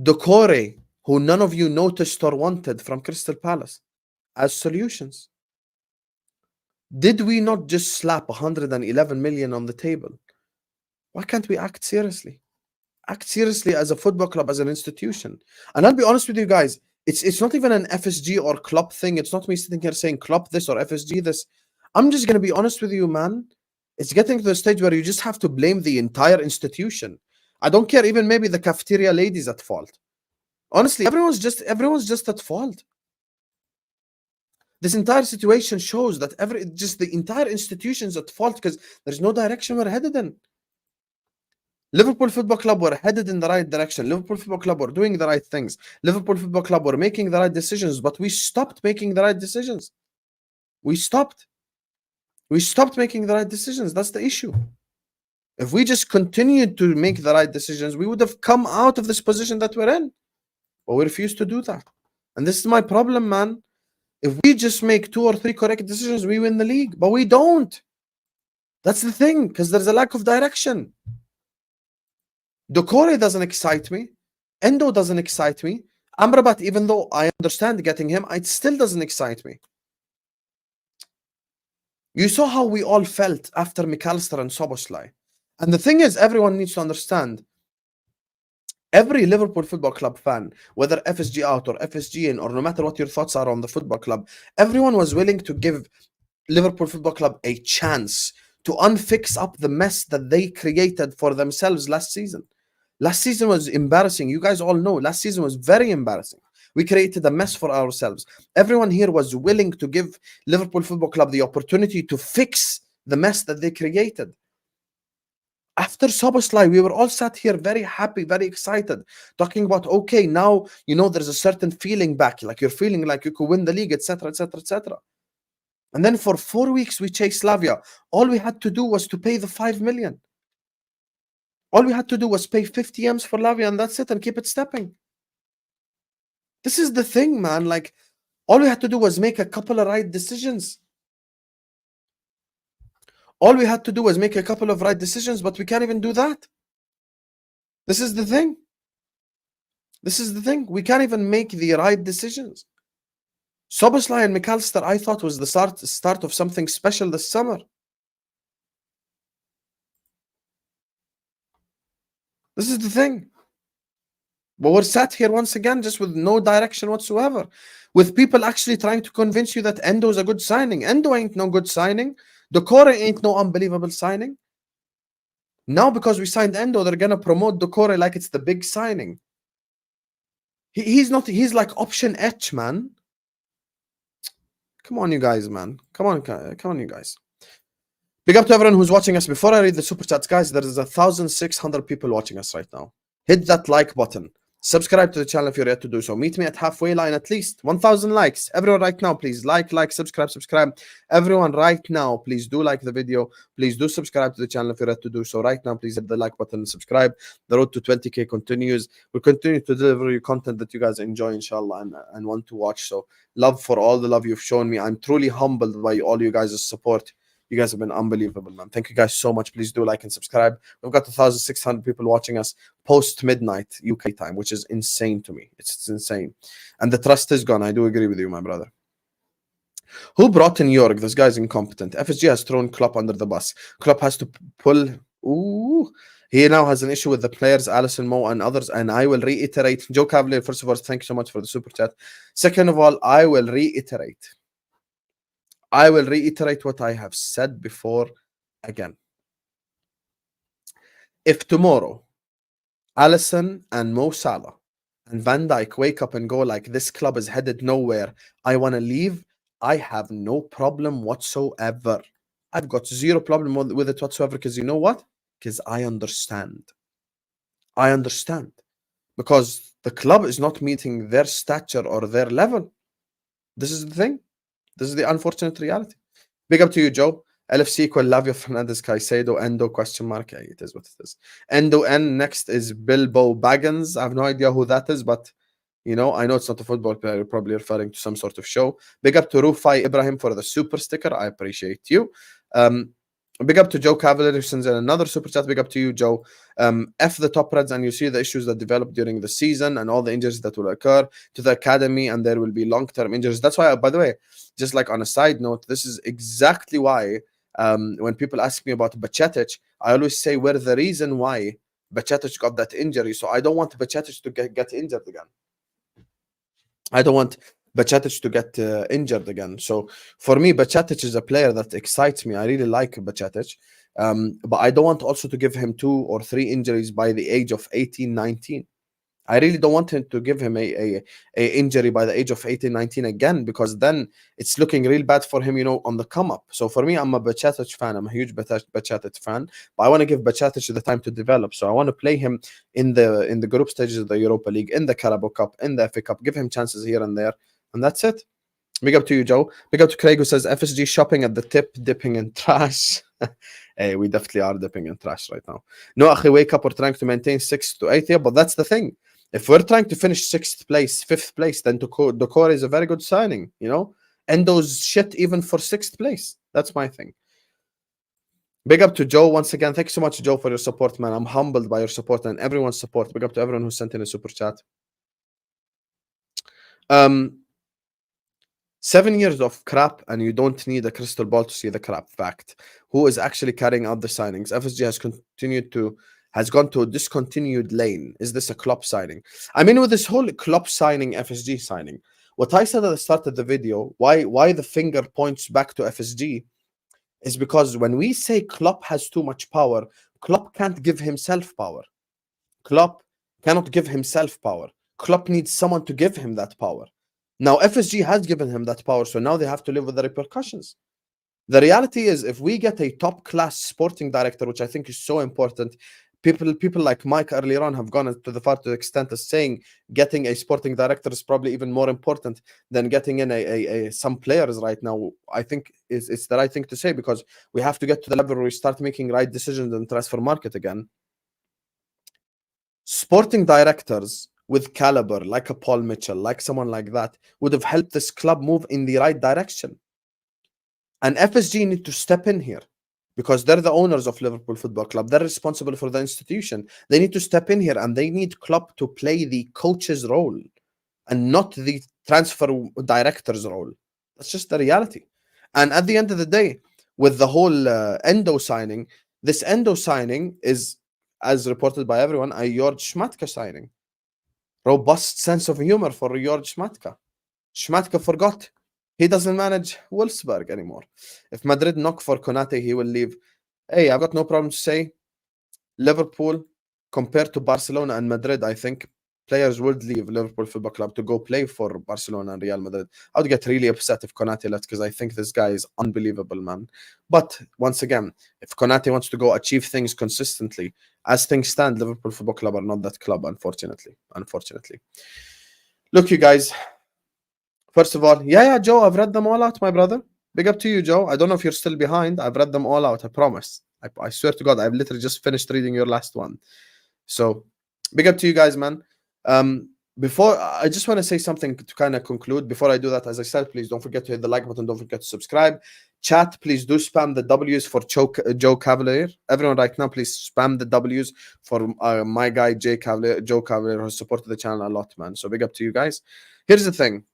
Doucoure, who none of you noticed or wanted, from Crystal Palace, as solutions. Did we not just slap 111 million on the table? Why can't we act seriously? Act seriously as a football club, as an institution. And I'll be honest with you guys, it's not even an FSG or club thing. It's not me sitting here saying club this or FSG this. I'm just going to be honest with you, man. It's getting to the stage where you just have to blame the entire institution. I don't care, even maybe the cafeteria ladies at fault. Honestly, everyone's just at fault. This entire situation shows that the entire institution's at fault because there's no direction we're headed in. Liverpool Football Club were headed in the right direction. Liverpool Football Club were doing the right things. Liverpool Football Club were making the right decisions, but we stopped making the right decisions. We stopped. We stopped making the right decisions. That's the issue. If we just continued to make the right decisions, we would have come out of this position that we're in. But we refuse to do that. And this is my problem, man. If we just make 2 or 3 correct decisions, we win the league. But we don't. That's the thing, because there's a lack of direction. Doucoure doesn't excite me. Endo doesn't excite me. Amrabat, even though I understand getting him, it still doesn't excite me. You saw how we all felt after McAllister and Szoboszlai. And the thing is, everyone needs to understand, every Liverpool Football Club fan, whether FSG out or FSG in, or no matter what your thoughts are on the football club, everyone was willing to give Liverpool Football Club a chance to unfix up the mess that they created for themselves last season. Last season was embarrassing. You guys all know last season was very embarrassing. We created a mess for ourselves. Everyone here was willing to give Liverpool Football Club the opportunity to fix the mess that they created. After Szoboszlai, we were all sat here very happy, very excited, talking about, okay, now, you know, there's a certain feeling back, like you're feeling like you could win the league, etc., etc., etc. And then for 4 weeks, we chased Lavia. All we had to do was to pay the 5 million. All we had to do was pay 50 M's for Lavia, and that's it, and keep it stepping. This is the thing, man. Like, all we had to do was make a couple of right decisions. All we had to do was make a couple of right decisions, but we can't even do that. This is the thing. This is the thing. We can't even make the right decisions. Szoboszlai and McAllister, I thought, was the start of something special this summer. This is the thing. But we're sat here once again just with no direction whatsoever, with people actually trying to convince you that Endo is a good signing. Endo ain't no good signing. Doucoure ain't no unbelievable signing. Now, because we signed Endo, they're going to promote Doucoure like it's the big signing. He's not. He's like option H, man. Come on, you guys, man. Come on, you guys. Big up to everyone who's watching us. Before I read the super chats, guys, there is 1,600 people watching us right now. Hit that like button. Subscribe to the channel if you're yet to do so. Meet me at halfway line, at least 1,000 likes. Everyone right now, please like, subscribe. Everyone right now, please do like the video. Please do subscribe to the channel if you're yet to do so. Right now, please hit the like button and subscribe. The road to 20K continues. We'll continue to deliver you content that you guys enjoy, inshallah, and want to watch. So love for all the love you've shown me. I'm truly humbled by all you guys' support. You guys have been unbelievable, man. Thank you guys so much. Please do like and subscribe. We've got 1,600 people watching us post midnight UK time, which is insane to me. It's insane. And the trust is gone. I do agree with you, my brother. Who brought in York? This guy's incompetent. FSG has thrown Klopp under the bus. Klopp has to pull. Ooh. He now has an issue with the players, Alisson, Mo, and others. And I will reiterate. Joe Cavalier, first of all, thank you so much for the super chat. Second of all, I will reiterate what I have said before again. If tomorrow Alisson and Mo Salah and Van Dijk wake up and go like, this club is headed nowhere, I want to leave, I have no problem whatsoever. I've got zero problem with it whatsoever, because you know what? Because I understand. I understand. Because the club is not meeting their stature or their level. This is the thing. This is the unfortunate reality. Big up to you, Joe. LFC equal Lavia Caicedo, Endo question mark. Yeah, it is what it is. Endo N. Next is Bilbo Baggins. I have no idea who that is, but you know, I know it's not a football player. You're probably referring to some sort of show. Big up to Rufai Ibrahim for the super sticker. I appreciate you. Big up to Joe Cavalier who sends in another super chat. Big up to you, Joe. F the top Reds, and you see the issues that develop during the season and all the injuries that will occur to the academy, and there will be long-term injuries. That's why, by the way, just like on a side note, this is exactly why when people ask me about Bajcetic, I always say we're the reason why Bajcetic got that injury. So I don't want Bajcetic to get injured again. I don't want Bajcetic to get injured again. So for me, Bajcetic is a player that excites me. I really like Bajcetic. But I don't want also to give him 2 or 3 injuries by the age of 18, 19. I really don't want him to give him a injury by the age of 18, 19 again, because then it's looking real bad for him, you know, on the come up. So for me, I'm a Bajcetic fan. I'm a huge Bajcetic fan, but I want to give Bajcetic the time to develop. So I want to play him in the group stages of the Europa League, in the Carabao Cup, in the FA Cup, give him chances here and there, and that's it. Big up to you, Joe. Big up to Craig, who says FSG shopping at the tip, dipping in trash. Hey, we definitely are dipping in trash right now. No, akhi, wake up. We're trying to maintain 6th to 8th. Yeah, but that's the thing. If we're trying to finish 6th place, 5th place, then Doucoure is a very good signing, you know? Endo's shit even for 6th place. That's my thing. Big up to Joe once again. Thank you so much, Joe, for your support, man. I'm humbled by your support and everyone's support. Big up to everyone who sent in a super chat. 7 years of crap, and you don't need a crystal ball to see the crap. Fact. Who is actually carrying out the signings? FSG has gone to a discontinued lane. Is this a Klopp signing? I mean, with this whole Klopp signing, FSG signing, what I said at the start of the video, why the finger points back to FSG, is because when we say Klopp has too much power, Klopp can't give himself power. Klopp cannot give himself power. Klopp needs someone to give him that power. Now, FSG has given him that power, so now they have to live with the repercussions. The reality is, if we get a top-class sporting director, which I think is so important, people like Mike earlier on have gone to the far to the extent of saying getting a sporting director is probably even more important than getting in some players right now. I think it's the right thing to say, because we have to get to the level where we start making right decisions in the transfer market again. Sporting directors with caliber, like a Paul Mitchell, like someone like that, would have helped this club move in the right direction. And FSG need to step in here, because they're the owners of Liverpool Football Club. They're responsible for the institution. They need to step in here, and they need Klopp to play the coach's role and not the transfer director's role. That's just the reality. And at the end of the day, with the whole Endo signing, this Endo signing is, as reported by everyone, a George Schmatka signing. Robust sense of humor for George Schmatka. Schmatka forgot he doesn't manage Wolfsburg anymore. If Madrid knock for Konate, he will leave. Hey, I've got no problem to say Liverpool, compared to Barcelona and Madrid, I think players would leave Liverpool Football Club to go play for Barcelona and Real Madrid. I would get really upset if Konate left, because I think this guy is unbelievable, man. But once again, if Konate wants to go achieve things consistently, as things stand, Liverpool Football Club are not that club, unfortunately. Look, you guys, first of all, yeah, Joe, I've read them all out, my brother. Big up to you, Joe. I don't know if you're still behind. I've read them all out, I promise. I swear to God, I've literally just finished reading your last one. So, big up to you guys, man. Before, I just want to say something to kind of conclude. Before I do that, as I said, please don't forget to hit the like button. Don't forget to subscribe. Chat, please do spam the W's for Joe Cavalier. Everyone right now, please spam the W's for my guy, Joe Cavalier, who has supported the channel a lot, man. So big up to you guys. Here's the thing.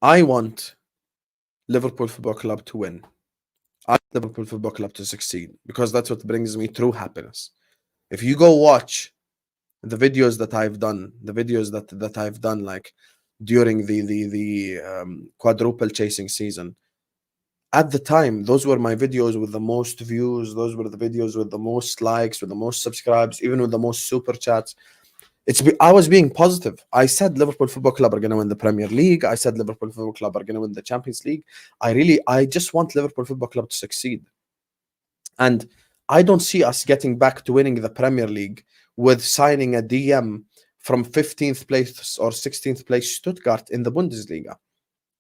I want Liverpool Football Club to win. I want Liverpool Football Club to succeed, because that's what brings me true happiness. If you go watch the videos that I've done, that I've done, like during the quadruple chasing season, at the time, those were my videos with the most views. Those were the videos with the most likes, with the most subscribes, even with the most super chats. I was being positive. I said Liverpool Football Club are going to win the Premier League. I said Liverpool Football Club are going to win the Champions League. I just want Liverpool Football Club to succeed. And I don't see us getting back to winning the Premier League with signing a DM from 15th place or 16th place Stuttgart in the Bundesliga.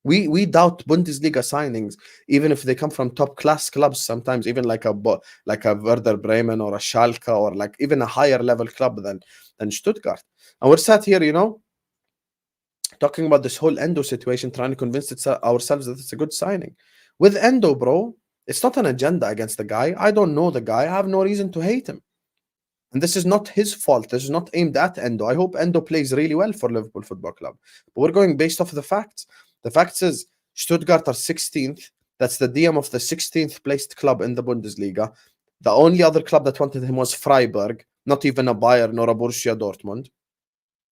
We doubt Bundesliga signings, even if they come from top class clubs. Sometimes even like a Werder Bremen or a Schalke, or like even a higher level club than Stuttgart. And we're sat here, talking about this whole Endo situation, trying to convince ourselves that it's a good signing. With Endo, bro, it's not an agenda against the guy. I don't know the guy. I have no reason to hate him. And this is not his fault. This is not aimed at Endo. I hope Endo plays really well for Liverpool Football Club. But we're going based off of the facts. The facts is Stuttgart are 16th. That's the DM of the 16th placed club in the Bundesliga. The only other club that wanted him was Freiburg, not even a Bayern nor a Borussia Dortmund.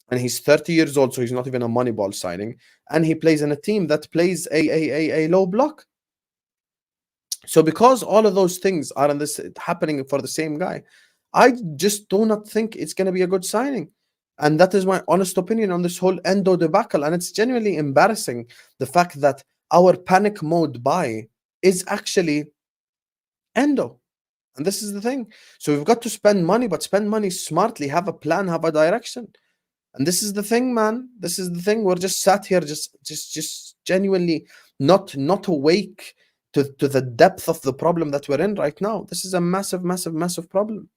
And he's 30 years old, so he's not even a Moneyball signing. And he plays in a team that plays a low block. So because all of those things are happening for the same guy, I just do not think it's going to be a good signing. And that is my honest opinion on this whole Endo debacle. And it's genuinely embarrassing, the fact that our panic mode buy is actually Endo. And this is the thing. So we've got to spend money, but spend money smartly, have a plan, have a direction. And this is the thing, man. This is the thing. We're just sat here, just genuinely not awake to the depth of the problem that we're in right now. This is a massive, massive, massive problem.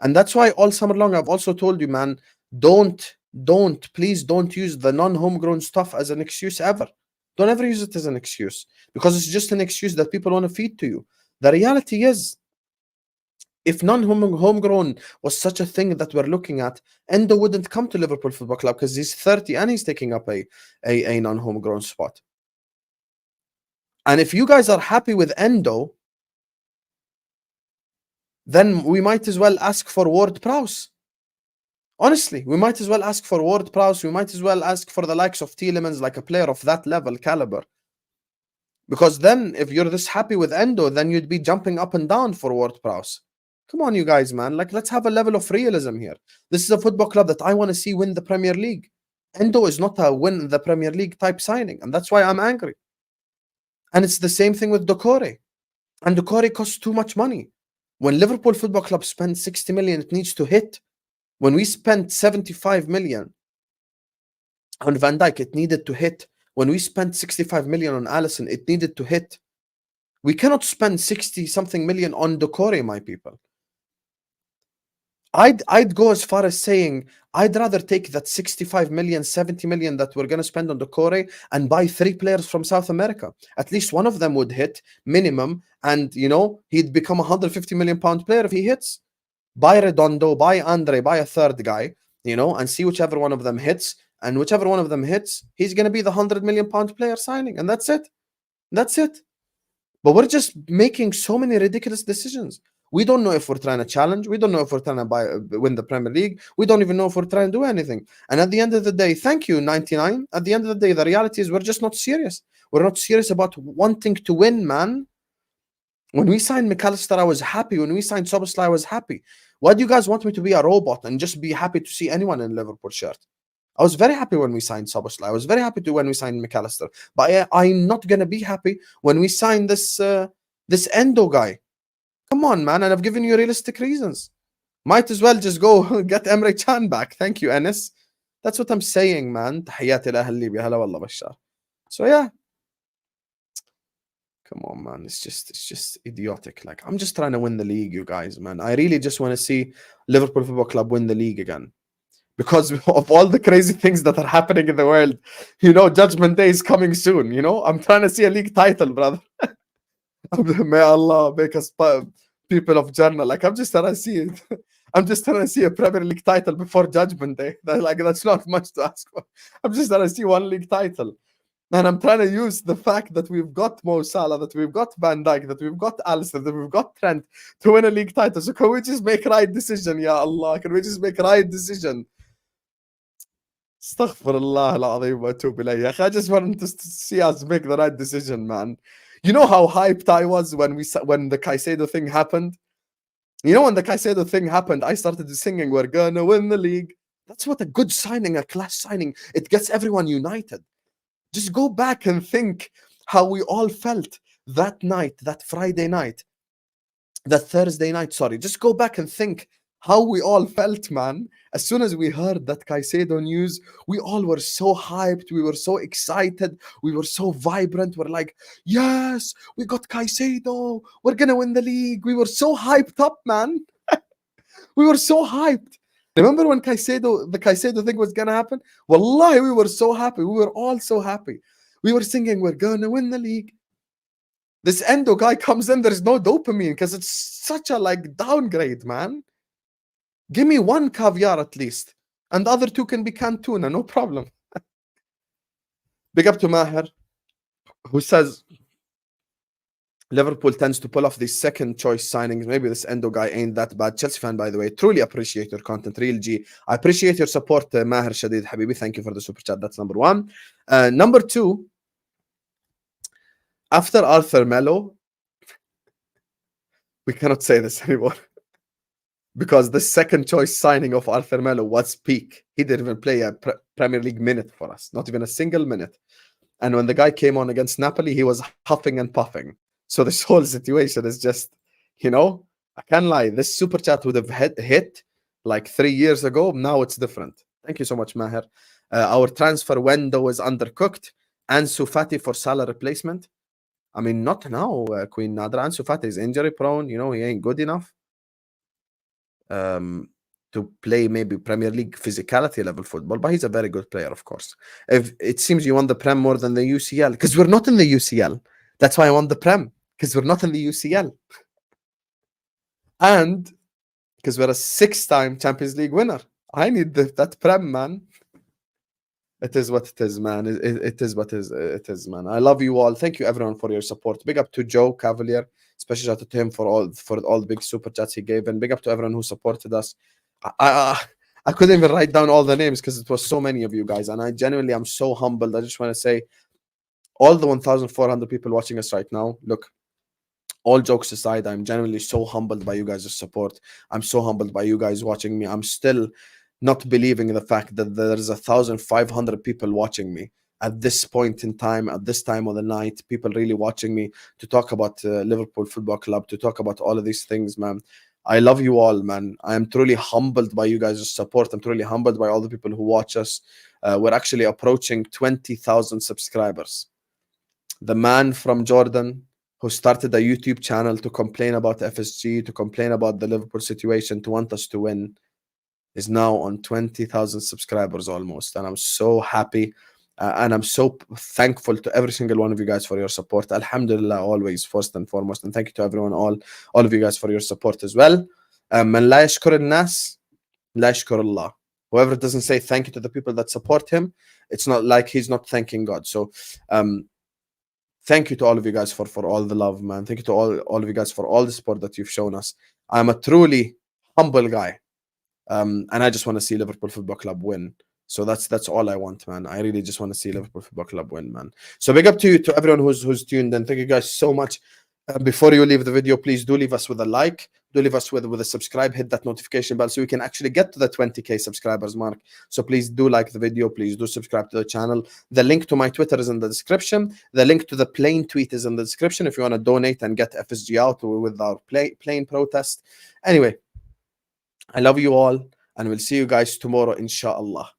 And that's why all summer long I've also told you, man, please don't use the non-homegrown stuff as an excuse ever. Don't ever use it as an excuse, because it's just an excuse that people want to feed to you. The reality is, if non-homegrown was such a thing that we're looking at, Endo wouldn't come to Liverpool Football Club, because he's 30 and he's taking up a non-homegrown spot. And if you guys are happy with Endo, then we might as well ask for Ward-Prowse. Honestly, we might as well ask for Ward-Prowse. We might as well ask for the likes of Tielemans, like a player of that level, caliber. Because then, if you're this happy with Endo, then you'd be jumping up and down for Ward-Prowse. Come on, you guys, man. Like, let's have a level of realism here. This is a football club that I want to see win the Premier League. Endo is not a win the Premier League type signing, and that's why I'm angry. And it's the same thing with Doucoure. And Doucoure costs too much money. When Liverpool Football Club spends 60 million, it needs to hit. When we spent 75 million on Van Dijk, it needed to hit. When we spent 65 million on Alisson, it needed to hit. We cannot spend 60-something million on Doucoure, my people. I'd go as far as saying I'd rather take that 65 million, 70 million that we're going to spend on Doucoure and buy 3 players from South America. At least one of them would hit minimum, and you know, he'd become a 150 million pound player if he hits. Buy Redondo, buy Andre, buy a third guy, you know, and see whichever one of them hits. And whichever one of them hits, he's going to be the 100 million pound player signing, and that's it. That's it. But we're just making so many ridiculous decisions. We don't know if we're trying to challenge. We don't know if we're trying to win the Premier League. We don't even know if we're trying to do anything. And at the end of the day, thank you, 99. At the end of the day, the reality is we're just not serious. We're not serious about wanting to win, man. When we signed McAllister, I was happy. When we signed Szoboszlai, I was happy. Why do you guys want me to be a robot and just be happy to see anyone in Liverpool shirt? I was very happy when we signed Szoboszlai. I was very happy when we signed McAllister. But I'm not going to be happy when we sign this Endo guy. Come on, man. And I've given you realistic reasons. Might as well just go get Emre Can back. Thank you, Enes. That's what I'm saying, man. تحياتي لأهل ليبيا. هلا والله بشار. So yeah. Come on, man. It's just idiotic. Like, I'm just trying to win the league, you guys, man. I really just want to see Liverpool Football Club win the league again. Because of all the crazy things that are happening in the world. You know, Judgment Day is coming soon, you know? I'm trying to see a league title, brother. May Allah make us people of Jannah. Like, I'm just trying to see it. I'm just trying to see a Premier League title before Judgment Day. That's not much to ask for. I'm just trying to see one league title. And I'm trying to use the fact that we've got Mo Salah, that we've got Van Dijk, that we've got Alisson, that we've got Trent to win a league title. So can we just make right decision, Ya Allah? Can we just make right decision? Astaghfirullah al-Azim wa atubu ilayh. I just wanted to see us make the right decision, man. You know how hyped I was when the Caicedo thing happened? You know, when the Caicedo thing happened, I started singing, "We're gonna win the league." That's what a good signing, a class signing. It gets everyone united. Just go back and think how we all felt that night, that Friday night, that Thursday night, sorry. Just go back and think how we all felt, man. As soon as we heard that Caicedo news, we all were so hyped. We were so excited. We were so vibrant. We're like, yes, we got Caicedo. We're going to win the league. We were so hyped up, man. We were so hyped. Remember when the Caicedo thing was going to happen? Wallahi, we were so happy. We were all so happy. We were singing, we're going to win the league. This Endo guy comes in, there's no dopamine because it's such a downgrade, man. Give me one caviar at least. And the other 2 can be canned tuna, no problem. Big up to Maher, who says Liverpool tends to pull off these second choice signings. Maybe this Endo guy ain't that bad. Chelsea fan, by the way. Truly appreciate your content. Real G. I appreciate your support, Maher Shadid Habibi. Thank you for the super chat. That's number 1. Number 2, after Arthur Melo, we cannot say this anymore. Because the second choice signing of Arthur Melo was peak. He didn't even play a Premier League minute for us. Not even a single minute. And when the guy came on against Napoli, he was huffing and puffing. So this whole situation is just, You know, I can't lie. This super chat would have hit like 3 years ago. Now it's different. Thank you so much, Maher. Our transfer window is undercooked. Ansu Fati for Salah replacement. I mean, not now, Queen Nadra. Ansu Fati is injury prone. You know, he ain't good enough to play maybe Premier League physicality level football, but he's a very good player, of course. If it seems you want the Prem more than the UCL, because we're not in the UCL. That's why I want the Prem, because we're not in the UCL. And because we're a 6-time Champions League winner. I need that Prem, man. It is what it is, man. It is what it is, man. I love you all. Thank you, everyone, for your support. Big up to Joe Cavalier, especially shout out to him for all the big super chats he gave, and big up to everyone who supported us. I couldn't even write down all the names because it was so many of you guys, and I genuinely am so humbled. I just want to say, all the 1,400 people watching us right now, look. All jokes aside, I'm genuinely so humbled by you guys' support. I'm so humbled by you guys watching me. I'm still not believing in the fact that there's 1,500 people watching me at this point in time, at this time of the night. People really watching me to talk about Liverpool Football Club, to talk about all of these things, man. I love you all, man. I am truly humbled by you guys' support. I'm truly humbled by all the people who watch us. We're actually approaching 20,000 subscribers. The man from Jordan who started a YouTube channel to complain about FSG, to complain about the Liverpool situation, to want us to win, is now on 20,000 subscribers almost. And I'm so happy. And I'm so thankful to every single one of you guys for your support. Alhamdulillah, always, first and foremost. And thank you to everyone, all of you guys for your support as well. من لا يشكر الناس لا يشكر الله. Whoever doesn't say thank you to the people that support him, it's not like he's not thanking God. So thank you to all of you guys for all the love, man. Thank you to all of you guys for all the support that you've shown us. I'm a truly humble guy. And I just want to see Liverpool Football Club win. So that's all I want, man. I really just want to see Liverpool Football Club win, man. So big up to you, to everyone who's tuned in. Thank you guys so much. Before you leave the video, please do leave us with a like. Do leave us with a subscribe. Hit that notification bell so we can actually get to the 20K subscribers mark. So please do like the video. Please do subscribe to the channel. The link to my Twitter is in the description. The link to the plane tweet is in the description if you want to donate and get FSG out with our plane protest. Anyway, I love you all, and we'll see you guys tomorrow, inshallah.